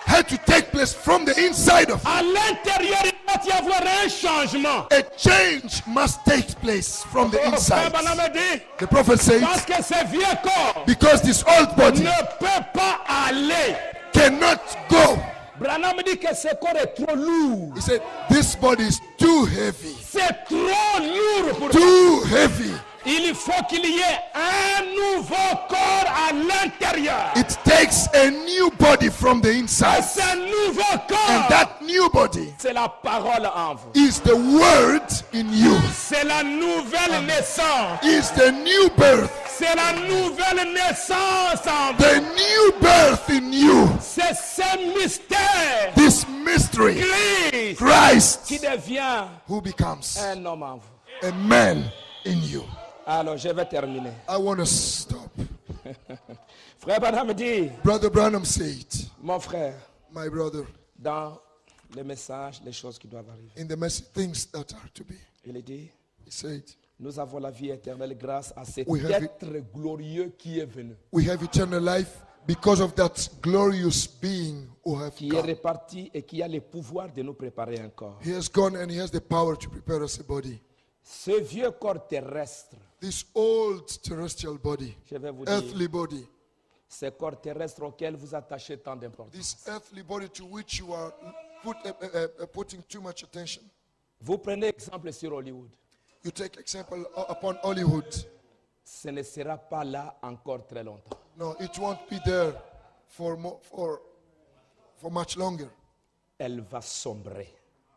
had to take place from the inside of you. À l'intérieur, il doit y avoir un changement. A change must take place from the Frère inside. Branham dit, The prophet says, parce que ce vieux corps because this old body ne peut pas aller. cannot go. Branham dit que ce corps est trop lourd. He said, this body is too heavy. C'est trop lourd pour Too heavy. Il faut qu'il y ait un nouveau corps à l'intérieur. It takes a new body from the Et inside. ce nouveau And corps, that new body c'est la parole en vous. is the word in you. C'est la nouvelle naissance. Is the new birth. C'est la nouvelle naissance en vous. The new birth in you. C'est ce mystère, This mystery. Christ, Christ qui devient who becomes un homme en vous. a man in you. Alors, je vais terminer. I want to stop. Frère Branham dit, Brother Branham said, mon frère, my brother, dans les messages, les choses qui doivent arriver, in the message, things that are to be. il dit, He said, nous avons la vie éternelle grâce à cet We have être glorieux qui est venu, we have eternal life because of that glorious being who have qui est come. réparti et qui a le pouvoir de nous préparer un corps. He has gone and he has the power to prepare us a body. Ce vieux corps terrestre, This old terrestrial body, je vais vous dire, earthly body, ce corps terrestre auquel vous attachez tant d'importance. this earthly body to which you are putting too much attention. Vous prenez exemple sur Hollywood, You take example upon Hollywood. ce ne sera pas là encore très longtemps. No, it won't be there for much longer. Elle va sombrer.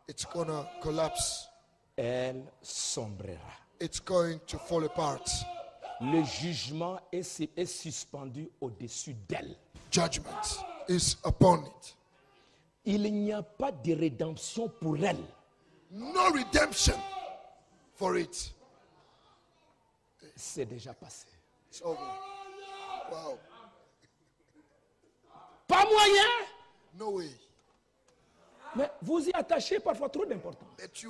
It's gonna collapse. Elle sombrera. It's going to fall apart. Le jugement est suspendu au-dessus d'elle. Judgment is upon it. Il n'y a pas de rédemption pour elle. No redemption for it. C'est déjà passé. It's over. Wow. Pas moyen. No way. Mais vous y attachez parfois trop d'importance. That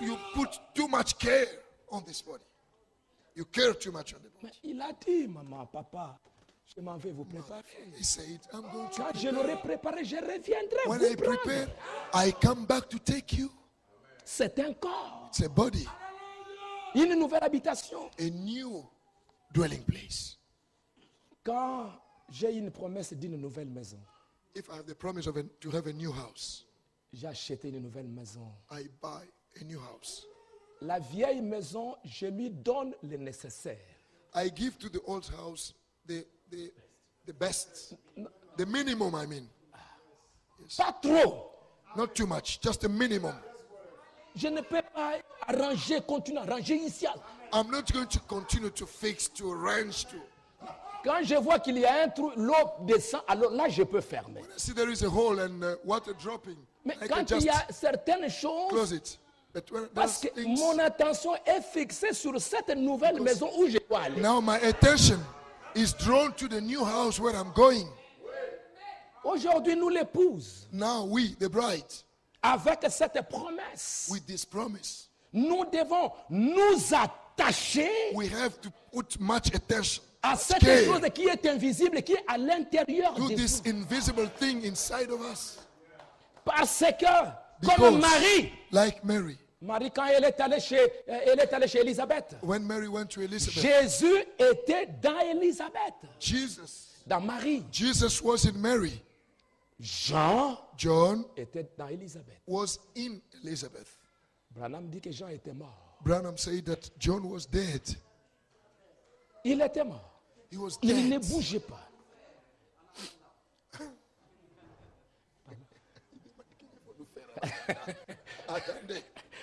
you put too much care on this body. You care too much on the body. Mais il a dit, maman, papa, je m'en vais vous préparer. He said, I'm going to Quand je l'aurai préparé, je reviendrai when vous I prendre. prepare, I come back to take you. C'est un corps, It's a body, une nouvelle habitation. a new dwelling place. Quand j'ai une promesse d'une nouvelle maison, If I have the promise of to have a new house, j'ai acheté une nouvelle maison. I buy a new house. La vieille maison, je lui donne le nécessaire. I give to the old house the best, the minimum, I mean. Pas trop. Not too much, just a minimum. Je ne peux pas arranger, continuer à arranger ici. I'm not going to continue to fix, to arrange, to. Quand je vois qu'il y a un trou, l'eau descend, alors là je peux fermer. I see there is a hole and water dropping. Mais I can quand il just y a certaines close choses, it. But when parce there's que things, mon attention est fixée sur cette nouvelle maison où je dois aller. now my attention is drawn to the new house where I'm going. Aujourd'hui, nous l'épouse, Now we, the bride, avec cette promesse, with this promise, nous devons nous attacher we have to put much attention à cette Care. chose qui est invisible, qui est à l'intérieur to de this nous. invisible thing inside of us. Parce que, comme Marie, Like Mary, quand elle est allée chez Élisabeth, when Mary went to Elizabeth, Jésus était dans Élisabeth, dans Marie. Jesus was in Mary. Jean John était dans Élisabeth. was in Elizabeth. Branham dit que Jean était mort. Branham said that John was dead. Il était mort. He was Il ne dead. bougeait pas.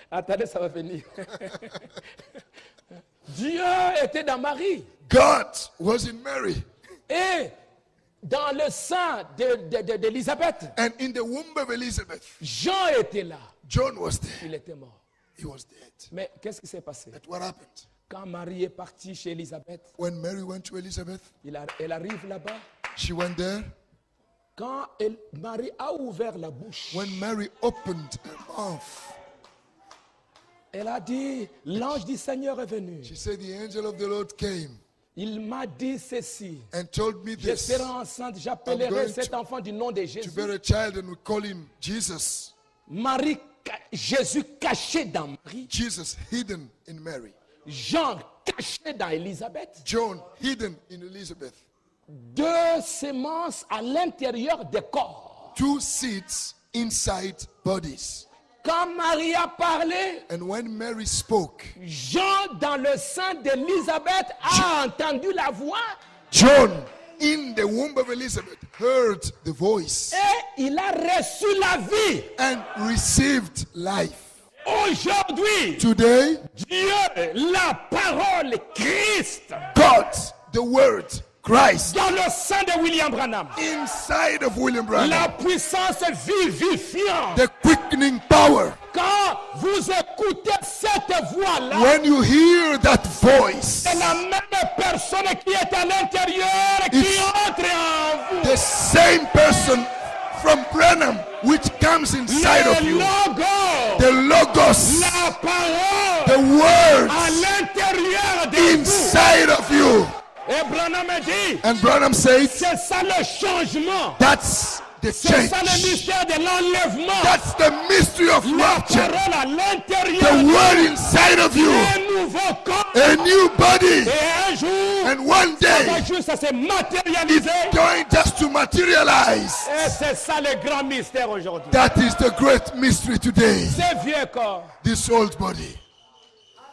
Attendez, ça va venir. Dieu était dans Marie. God was in Mary. Et dans le sein d'Élisabeth, And in the womb of Elizabeth, Jean était là. John was there. Il était mort. He was dead. Mais qu'est-ce qui s'est passé? But what happened? Quand Marie est partie chez Élisabeth, When Mary went to Elizabeth, elle arrive là-bas. she went there. Quand Marie a ouvert la bouche, When Mary opened her mouth, elle a dit, l'ange du Seigneur est venu. she said, the angel of the Lord came Il m'a dit ceci. and told me Je this. serai enceinte, I'm j'appellerai going cet to- enfant du nom de To Jésus. bear a child and we call him Jesus. Marie, Jésus caché dans Marie. Jesus hidden in Mary. Jean caché dans Élisabeth. John hidden in Elizabeth. Deux semences à l'intérieur des corps. Two seeds inside bodies. Quand Marie a parlé, And when Mary spoke, Jean dans le sein d'Élisabeth a entendu la voix John in the womb of Elizabeth heard the voice et il a reçu la vie. and received life. Aujourd'hui, Today, Dieu, la parole, Christ, God, the Word, Christ, dans le sein de William Branham, inside of William Branham, la puissance vivifiante. the quickening power. Quand vous écoutez cette voix-là, When you hear that voice, c'est la même personne qui est à l'intérieur qui It's entre en vous. the same person from Branham which comes inside of Le you, logo, the Logos, la parole the à words l'intérieur de vous. inside of you. Et Branham a dit, And Branham said, c'est ça le changement. that's the C'est ça le change. mystère de l'enlèvement. That's the mystery of La rapture. parole à l'intérieur The de word inside of you, un nouveau corps. a new body. Et un jour, And one ça va day, juste à se matérialiser. it's going just to materialize. Et c'est ça le grand mystère aujourd'hui. That is the great mystery today. Ce vieux corps, This old body.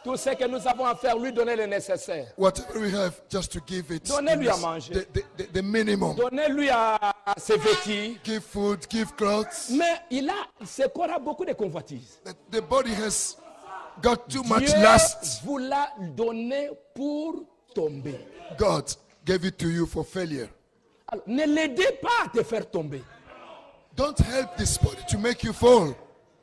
tout ce que nous avons à faire, lui donner le nécessaire. Whatever we have, just to give it Donnez-lui à manger. the minimum. Donnez-lui à ses vêtis. Give food, give clothes. Mais ce corps a beaucoup de convoitises. The body has got too much Dieu lust. vous l'a donné pour tomber. God gave it to you for failure. Alors, ne l'aidez pas à te faire tomber. Don't help this body to make you fall.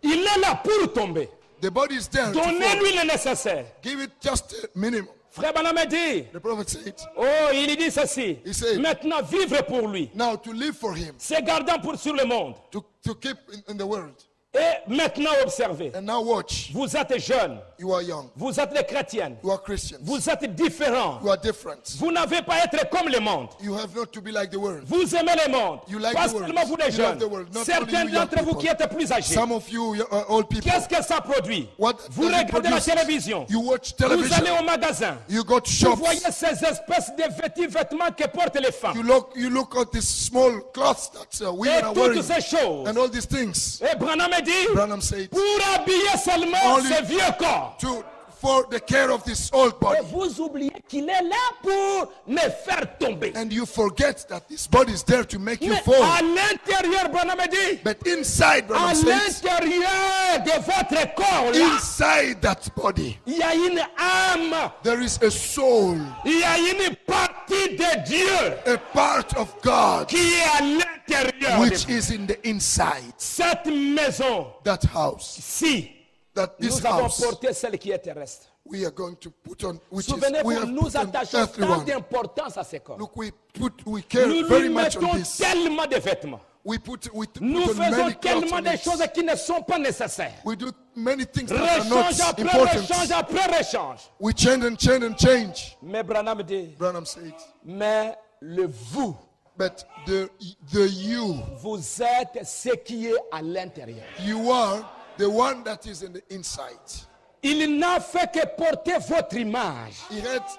Il est là pour tomber. The body is there to fall. Donnez-lui le nécessaire. Give it just a minimum. Frère Branham dit, The prophet said, oh, il dit ceci. He said- Maintenant, vivre pour lui. now to live for him, C'est gardant sur le monde. to keep in the world. Et maintenant, observez. And now watch. Vous êtes jeunes. You are young. Vous êtes les chrétiennes. You are Christians. Vous êtes différents. You are different. Vous n'avez pas à être comme le monde. You have not to be like the world. Vous aimez le monde. You like Pas the world. seulement vous les You love jeunes. the world. Not Certains only you young d'entre vous people. qui êtes plus âgés. Some of you old people. Qu'est-ce que ça produit? What Vous does it regardez la produce? télévision. You watch Vous allez television. au magasin. You go to Vous shops. voyez ces espèces de vêtements que portent les femmes. You look at these small clothes that Et women are toutes wearing. ces choses. And all these things. Et Branham dit, Branham said, pour habiller seulement Only- ce vieux corps. for the care of this old Et body. vous oubliez qu'il est là pour me faire tomber. And you forget that this body is there to make you Mais à fall. l'intérieur, Branham dit, But inside, à Branham says, l'intérieur de votre corps, là, inside that body, il y a une âme, there is a soul, il y a une partie de Dieu a part of God, qui est à l'intérieur. which de vous. is in the inside. Cette maison, That house, si that this nous avons house, porté celle qui est terrestre. we are going to put on, which is, we Souvenez-vous, have nous put on attachons earthly tant one. d'importance à ce corps. Look, we care Nous very lui much on mettons this. tellement de vêtements. We Nous put on faisons many clothes tellement on de it. choses qui ne sont pas nécessaires. We do many things that are Rechange not après important. rechange après rechange. We change and change and change. Mais Branham dit, Branham said, mais le vous, but the you, vous êtes ce qui est à l'intérieur. you are the one that is in the inside. Il n'a fait que porter votre image.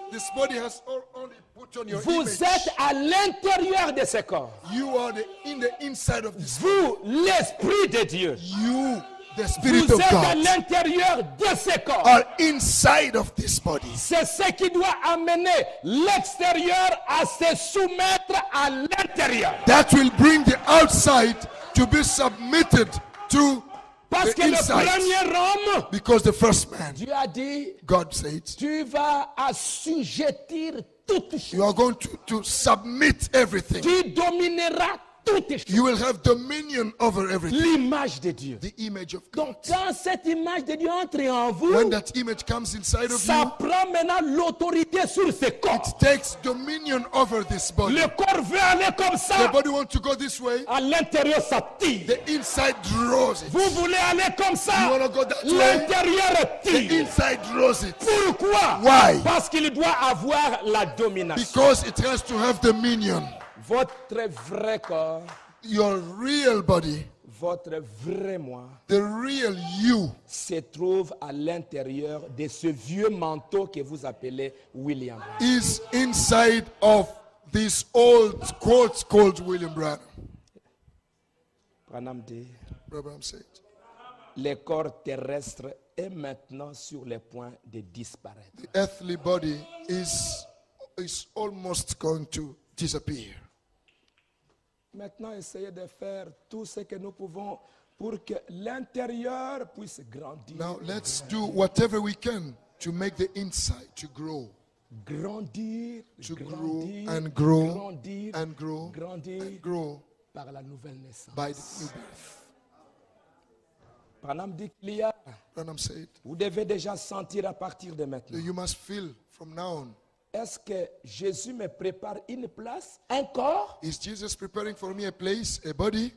This body has only put on your Vous image. êtes à l'intérieur de ce corps. You are in the inside of this. Vous, l'Esprit de Dieu. You, the Spirit Vous of êtes à God, l'intérieur de ce corps. are inside of this body. C'est ce qui doit amener l'extérieur à se soumettre à l'intérieur. That will bring the outside to be submitted to Parce the que le inside. premier homme, Because the first man, Dieu a dit, God said, tu vas assujettir toutes choses. you are going to submit everything. Tu domineras toutes choses. You will have dominion over everything. L'image de Dieu. The image of God. Donc quand cette image de Dieu entre en vous, When that image comes inside of ça you, prend maintenant l'autorité sur ce corps. it takes dominion over this body. Le corps veut aller comme The ça. body wants to go this way. À l'intérieur, ça tire. The inside draws it. Vous voulez aller comme You ça. want to go that way. L'intérieur The tire. inside draws it. Pourquoi? Why? Parce qu'il doit avoir la domination. Because it has to have dominion. Votre vrai corps, Your real body, votre vrai moi, the real you, se trouve à l'intérieur de ce vieux manteau que vous appelez William. is inside of this old quote called William Branham. Branham dit, Branham said, le corps terrestre est maintenant sur le point de disparaître. the earthly body is almost going to disappear. Maintenant, essayez de faire tout ce que nous pouvons pour que l'intérieur puisse grandir. Now let's do whatever we can to make the inside to grow. Grandir, To grow grandir, and grow grandir, and grow grandir and grow par la nouvelle naissance. by the new birth. Branham dit qu'il y a, Branham said, vous devez déjà sentir à partir de maintenant. you must feel from now on. Est-ce que Jésus me prépare une place, un corps? Is Jesus preparing for me a place, a body?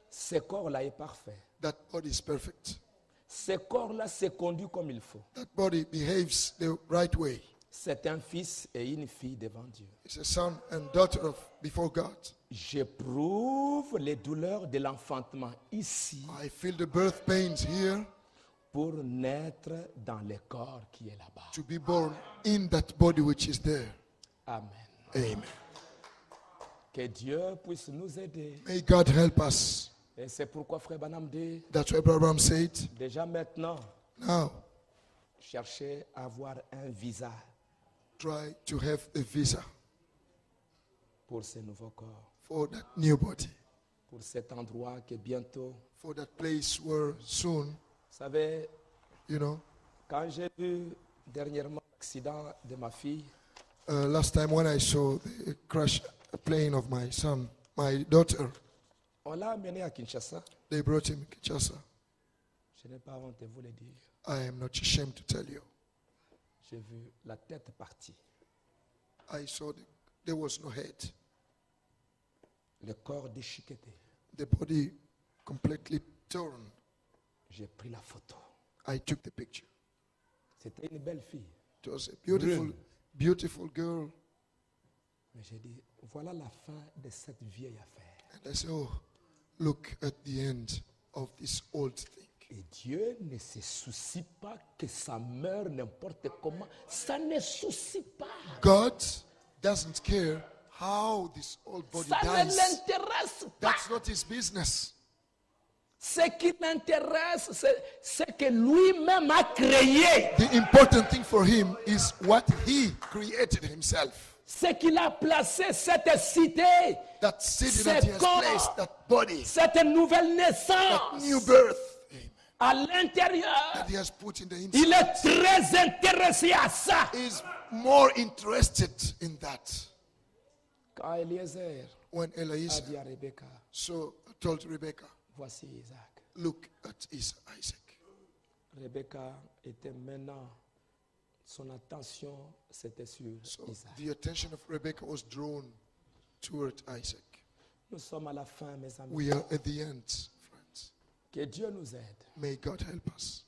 Ce corps-là est parfait. That body is perfect. Ce corps-là se conduit comme il faut. That body behaves the right way. C'est un fils et une fille devant Dieu. It's a son and daughter of before God. J'éprouve les douleurs de l'enfantement ici I feel the birth pains here pour naître dans le corps qui est là-bas. to be born in that body which is there. Amen. Amen. Que Dieu puisse nous aider. May God help us. Et c'est pourquoi Frère Branham dit, That's what Abraham said. déjà maintenant, Now, cherchez à avoir un visa try to have a visa pour ce nouveau corps, for that new body, pour cet endroit que bientôt, for that place where soon, vous savez, you know, quand j'ai vu dernièrement l'accident de ma fille, last time when I saw the crash plane of my son, my daughter, on l'a amené à Kinshasa. they brought him to Kinshasa. Je n'ai pas honte de vous le dire. I am not ashamed to tell you. J'ai vu la tête partie, I saw there was no head. le corps déchiqueté. The body completely torn. J'ai pris la photo. I took the picture. C'était une belle fille. It was a beautiful, Brune. beautiful girl. Mais j'ai dit, voilà la fin de cette vieille affaire. And I said, oh, look at the end of this old thing. Et Dieu ne se soucie pas que ça meure n'importe comment. Ça ne soucie pas. God doesn't care how this old body Ça ne dies. l'intéresse pas. That's not his business. Ce qui l'intéresse, c'est que lui-même a créé. The important thing for him is what he created himself. C'est qu'il a placé cette cité, That city that he has corps, placed, that body, cette nouvelle that naissance new birth à l'intérieur. that he has put in the Il inside. est très intéressé à ça. He is more interested in that. Quand Eliezer When a Eliezer dit à Rebecca, told Rebecca, voici Isaac. look at Isaac. Rebecca était maintenant, son attention c'était sur So Isaac. the attention of Rebecca was drawn toward Isaac. Nous sommes à la fin, mes amis. We are at the end, friends. Que Dieu nous aide. May God help us.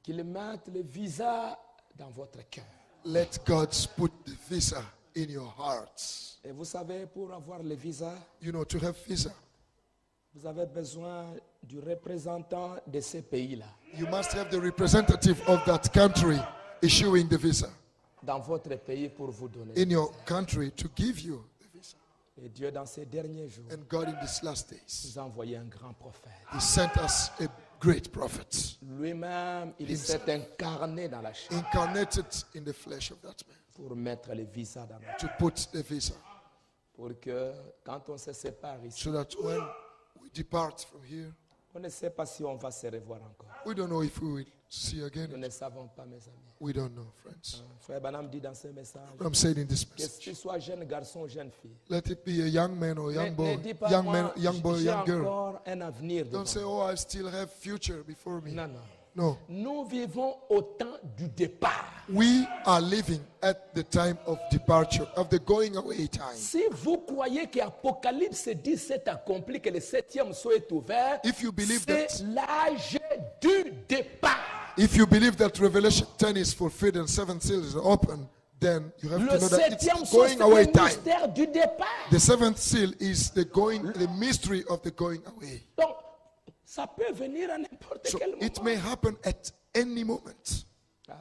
Qu'il mette le visa dans votre cœur. Let God put the visa in your hearts. Et vous savez, pour avoir le visa, You know, to have visa, vous avez besoin du représentant de ce pays-là you must have the representative of that country issuing the visa dans votre pays pour vous donner. in your country to give you the visa. Et Dieu, dans ces derniers jours, And God, in these last days, nous a envoyé un grand prophète. He sent us a great prophet, Lui-même, il s'est incarné dans la chair incarnated in the flesh of that man, pour mettre le visa dans notre to put the visa, pour que quand on se sépare ici, so that when we depart from here, on ne sait pas si on va se revoir encore. we don't know if we will see Nous again. ne savons pas, mes amis. We don't know, friends. Frère Banham dit dans ce message, I'm saying in this que message, tu sois jeune garçon ou jeune fille, let it be a young man or young ne boy, dis pas young moi, man, young boy, j'ai young girl. encore un avenir devant Don't say, moi. oh, I still have future before me. Non, non. No. Nous vivons au temps du départ. We are living at the time of departure, of the going away time. Si vous croyez qu'Apocalypse 17 accomplit, que le 7e sceau est ouvert, If you believe c'est that- l'âge du départ. If you believe that Revelation 10 is fulfilled and 7 seals is open, then you have Le to know that 7e it's sceau, going c'est away le time. mystère du départ. The 7th seal is the mystery of the going away. Donc, ça peut venir à n'importe So quel moment. it may happen at any moment. Ah,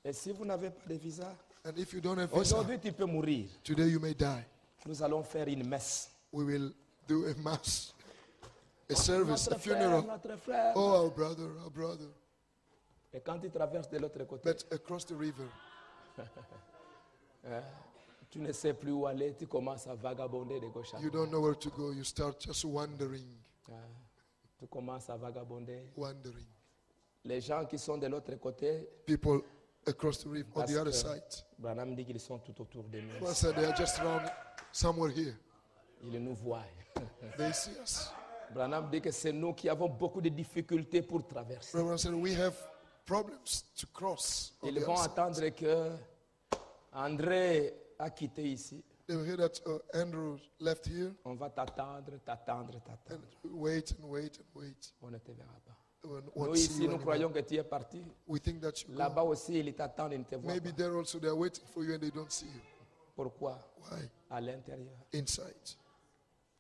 et si vous n'avez pas de visa, And if you don't have visa, aujourd'hui tu peux mourir. today you may die. Nous allons faire une messe. We will do a mass, a service, a Notre frère, funeral. notre frère. Oh, our brother, our brother. Et quand tu traverses de l'autre côté, But across the river, tu ne sais plus où aller, tu commences à vagabonder de gauche à you droite. don't know where to go. You start just wandering, Ah, tu commences à vagabonder. wandering. Les gens qui sont de l'autre côté, People across the river, on parce the other que side. Branham dit qu'ils sont tout autour de nous. One side, they are just around somewhere here. Ils nous voient. They see us. Branham dit que c'est nous qui avons beaucoup de difficultés pour traverser. Reverend said, we have problems to cross. On Ils the vont other side. attendre que André a quitté ici. They will hear that Andrew left here, On va t'attendre, t'attendre, t'attendre. and wait and wait and wait. On ne te verra pas. We Nous won't see ici, you nous anymore. croyons que tu es parti. We think that you go. Là-bas aussi, ils t'attendent, ils ne te voient Maybe pas. there also they are waiting for you and they don't see you. Pourquoi? Why? À l'intérieur, Inside.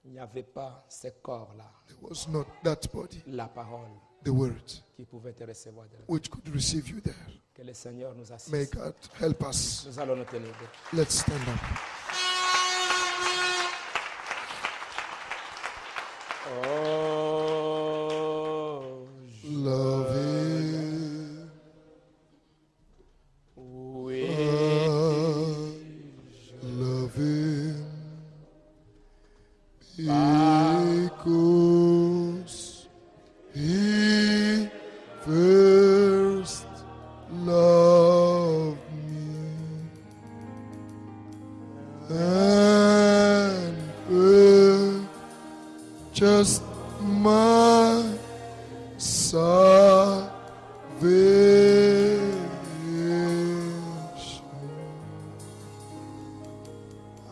il n'y avait pas ce corps-là, There was not that body, la parole, the word, qui pouvait te recevoir de là. which could receive you there. Que le Seigneur nous assiste. May God help us. Nous allons nous tenir debout. Let's stand up. Oh, Love Him. oui. Love Him. Because He first loved me and purchased my salvation.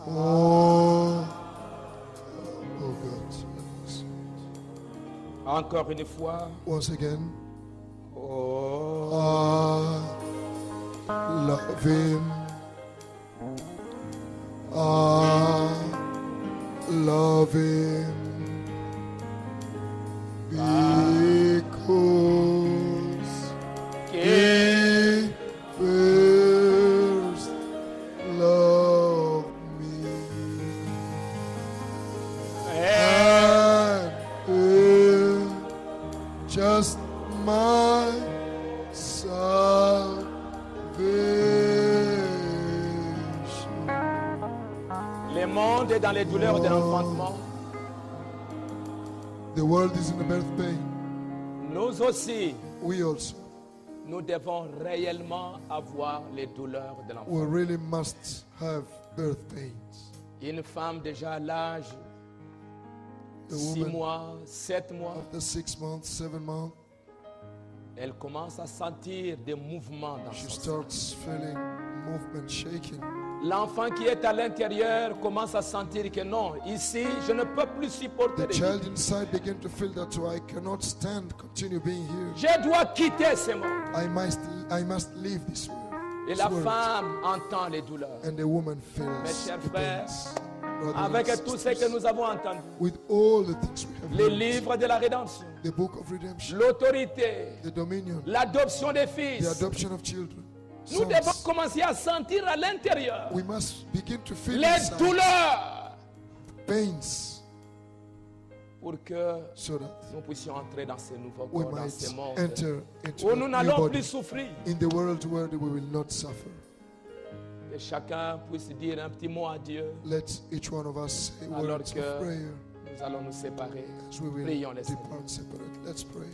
Oh, oh God. Encore une fois. Once again, Oh, I love Him. I love Him because He first loved me and Le monde est dans les douleurs de l'enfantement. The world is in the birth pain. Nous aussi, We also. nous devons réellement avoir les douleurs de We l'enfant. really must have birth pains. Une femme déjà à l'âge A 6 woman mois, 7 mois, after 6 months, 7 months, elle commence à sentir des mouvements dans she son sein. starts feeling movement shaking. L'enfant qui est à l'intérieur commence à sentir que non, ici, je ne peux plus supporter. The child inside begin to feel that I cannot stand, continue being here. Je dois quitter ce monde. I must leave this world. Et la femme entend les douleurs. And the woman Mes feels chers the frères, pains. Brothers and avec tout ce que sisters, nous avons entendu, with all the things we have les heard, livres de la rédemption, the book of redemption, l'autorité, the dominion, l'adoption des the fils, adoption of children, nous devons sons, commencer à sentir à l'intérieur we must begin to feel les inside douleurs pains pour que so that nous puissions entrer dans ce nouveau we corps, dans ce might monde enter into où nous a new n'allons body plus souffrir. in the world where we will not suffer. Que chacun puisse dire un petit mot à Dieu. Let each one of us say Alors words que of prayer nous allons nous séparer. as we will Prions le Seigneur. depart separate. Let's pray.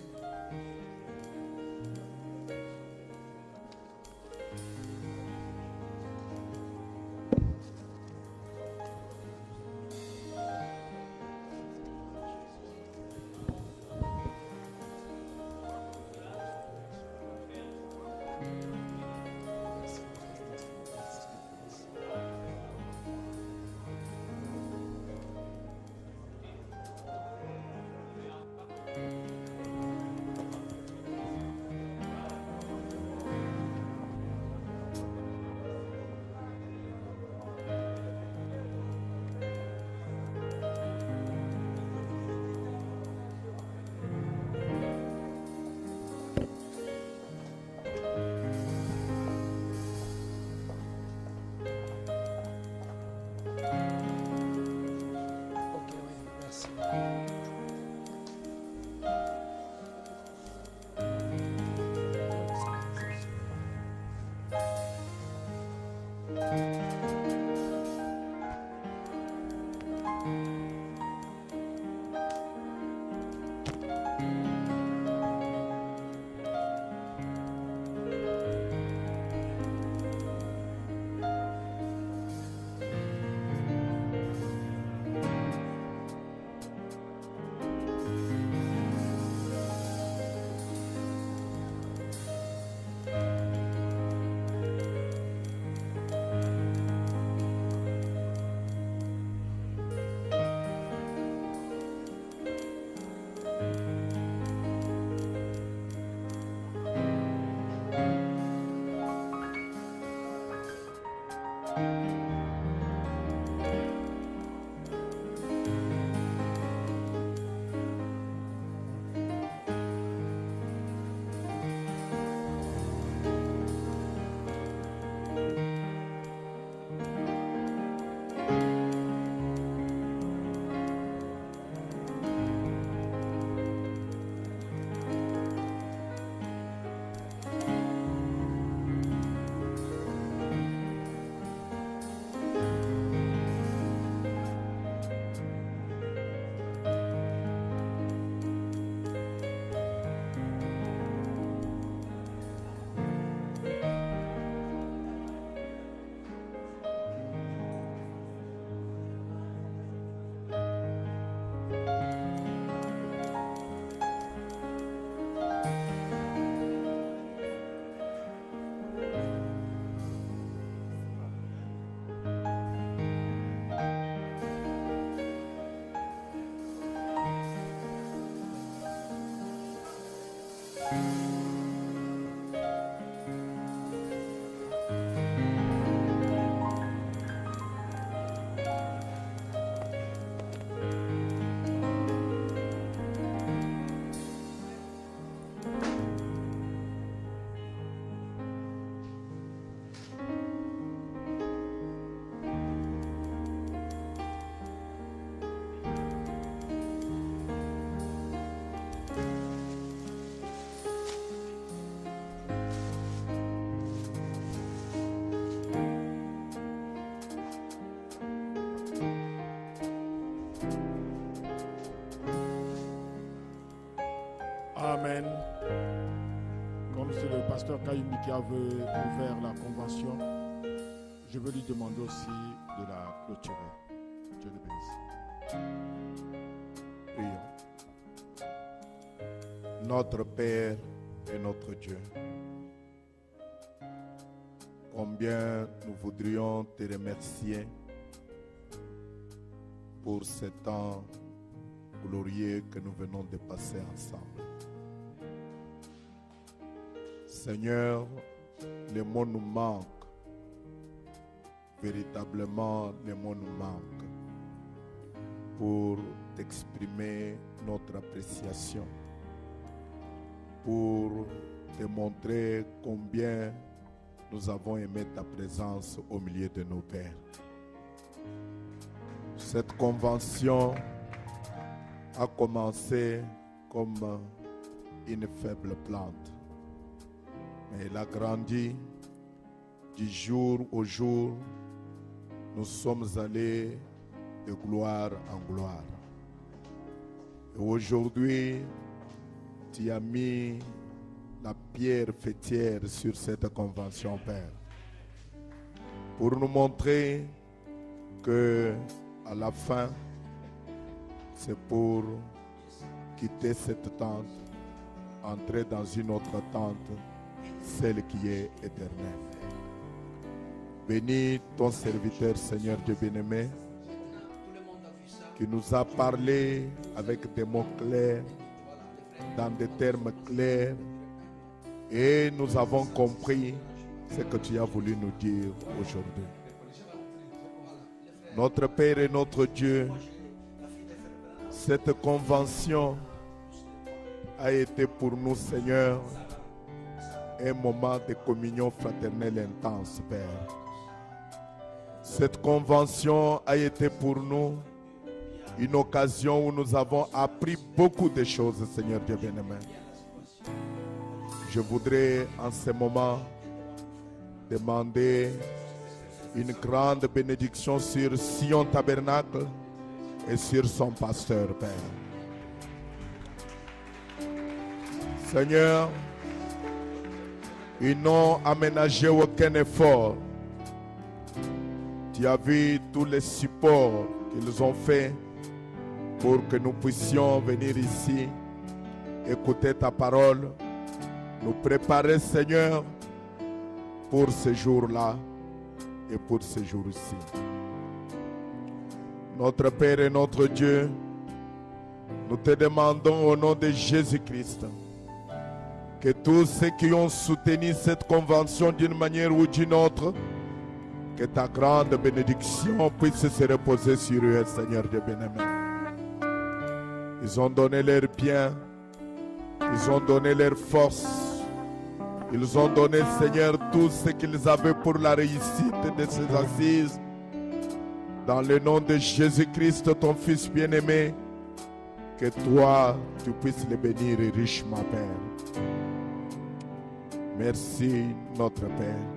pasteur Kayumi qui avait ouvert la convention, je veux lui demander aussi de la clôturer. Dieu le bénisse. Prions. Notre Père et notre Dieu, combien nous voudrions te remercier pour ce temps glorieux que nous venons de passer ensemble. Seigneur, les mots nous manquent. Véritablement, les mots nous manquent pour t'exprimer notre appréciation, pour te montrer combien nous avons aimé ta présence au milieu de nos pères. Cette convention a commencé comme une faible plante, mais elle a grandi du jour au jour. Nous sommes allés de gloire en gloire. Et aujourd'hui, tu as mis la pierre fêtière sur cette convention, Père, pour nous montrer que à la fin, c'est pour quitter cette tente, entrer dans une autre tente, celle qui est éternelle. Bénis ton serviteur, Seigneur Dieu bien-aimé, qui nous a parlé avec des mots clairs, dans des termes clairs, et nous avons compris ce que tu as voulu nous dire aujourd'hui. Notre Père et notre Dieu, cette convention a été pour nous, Seigneur, un moment de communion fraternelle intense, Père. Cette convention a été pour nous une occasion où nous avons appris beaucoup de choses, Seigneur Dieu bien-aimé. Je voudrais en ce moment demander une grande bénédiction sur Sion Tabernacle et sur son pasteur, Père. Seigneur, ils n'ont aménagé aucun effort. Tu as vu tous les supports qu'ils ont fait pour que nous puissions venir ici, écouter ta parole, nous préparer, Seigneur, pour ce jour-là et pour ce jour-ci. Notre Père et notre Dieu, nous te demandons au nom de Jésus-Christ que tous ceux qui ont soutenu cette convention d'une manière ou d'une autre, que ta grande bénédiction puisse se reposer sur eux, Seigneur Dieu bien-aimé. Ils ont donné leur bien, ils ont donné leur force, ils ont donné, Seigneur, tout ce qu'ils avaient pour la réussite de ces assises. Dans le nom de Jésus-Christ, ton Fils bien-aimé, que toi, tu puisses les bénir richement, Père. Merci, notre Père.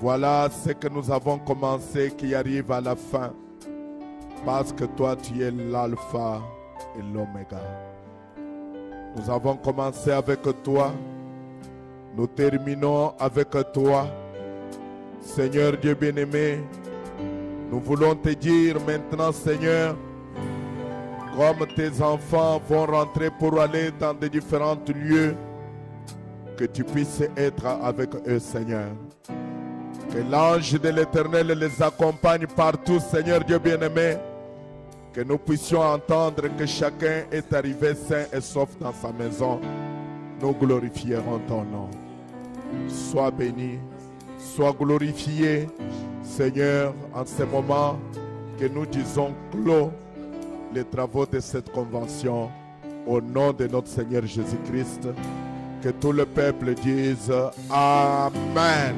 Voilà ce que nous avons commencé qui arrive à la fin. Parce que toi, tu es l'alpha et l'oméga. Nous avons commencé avec toi. Nous terminons avec toi. Seigneur Dieu bien-aimé, nous voulons te dire maintenant, Seigneur, comme tes enfants vont rentrer pour aller dans des différents lieux, que tu puisses être avec eux, Seigneur. Que l'ange de l'Éternel les accompagne partout, Seigneur Dieu bien-aimé. Que nous puissions entendre que chacun est arrivé sain et sauf dans sa maison. Nous glorifierons ton nom. Sois béni, sois glorifié, Seigneur, en ce moment que nous disons clos les travaux de cette convention. Au nom de notre Seigneur Jésus-Christ, que tout le peuple dise Amen.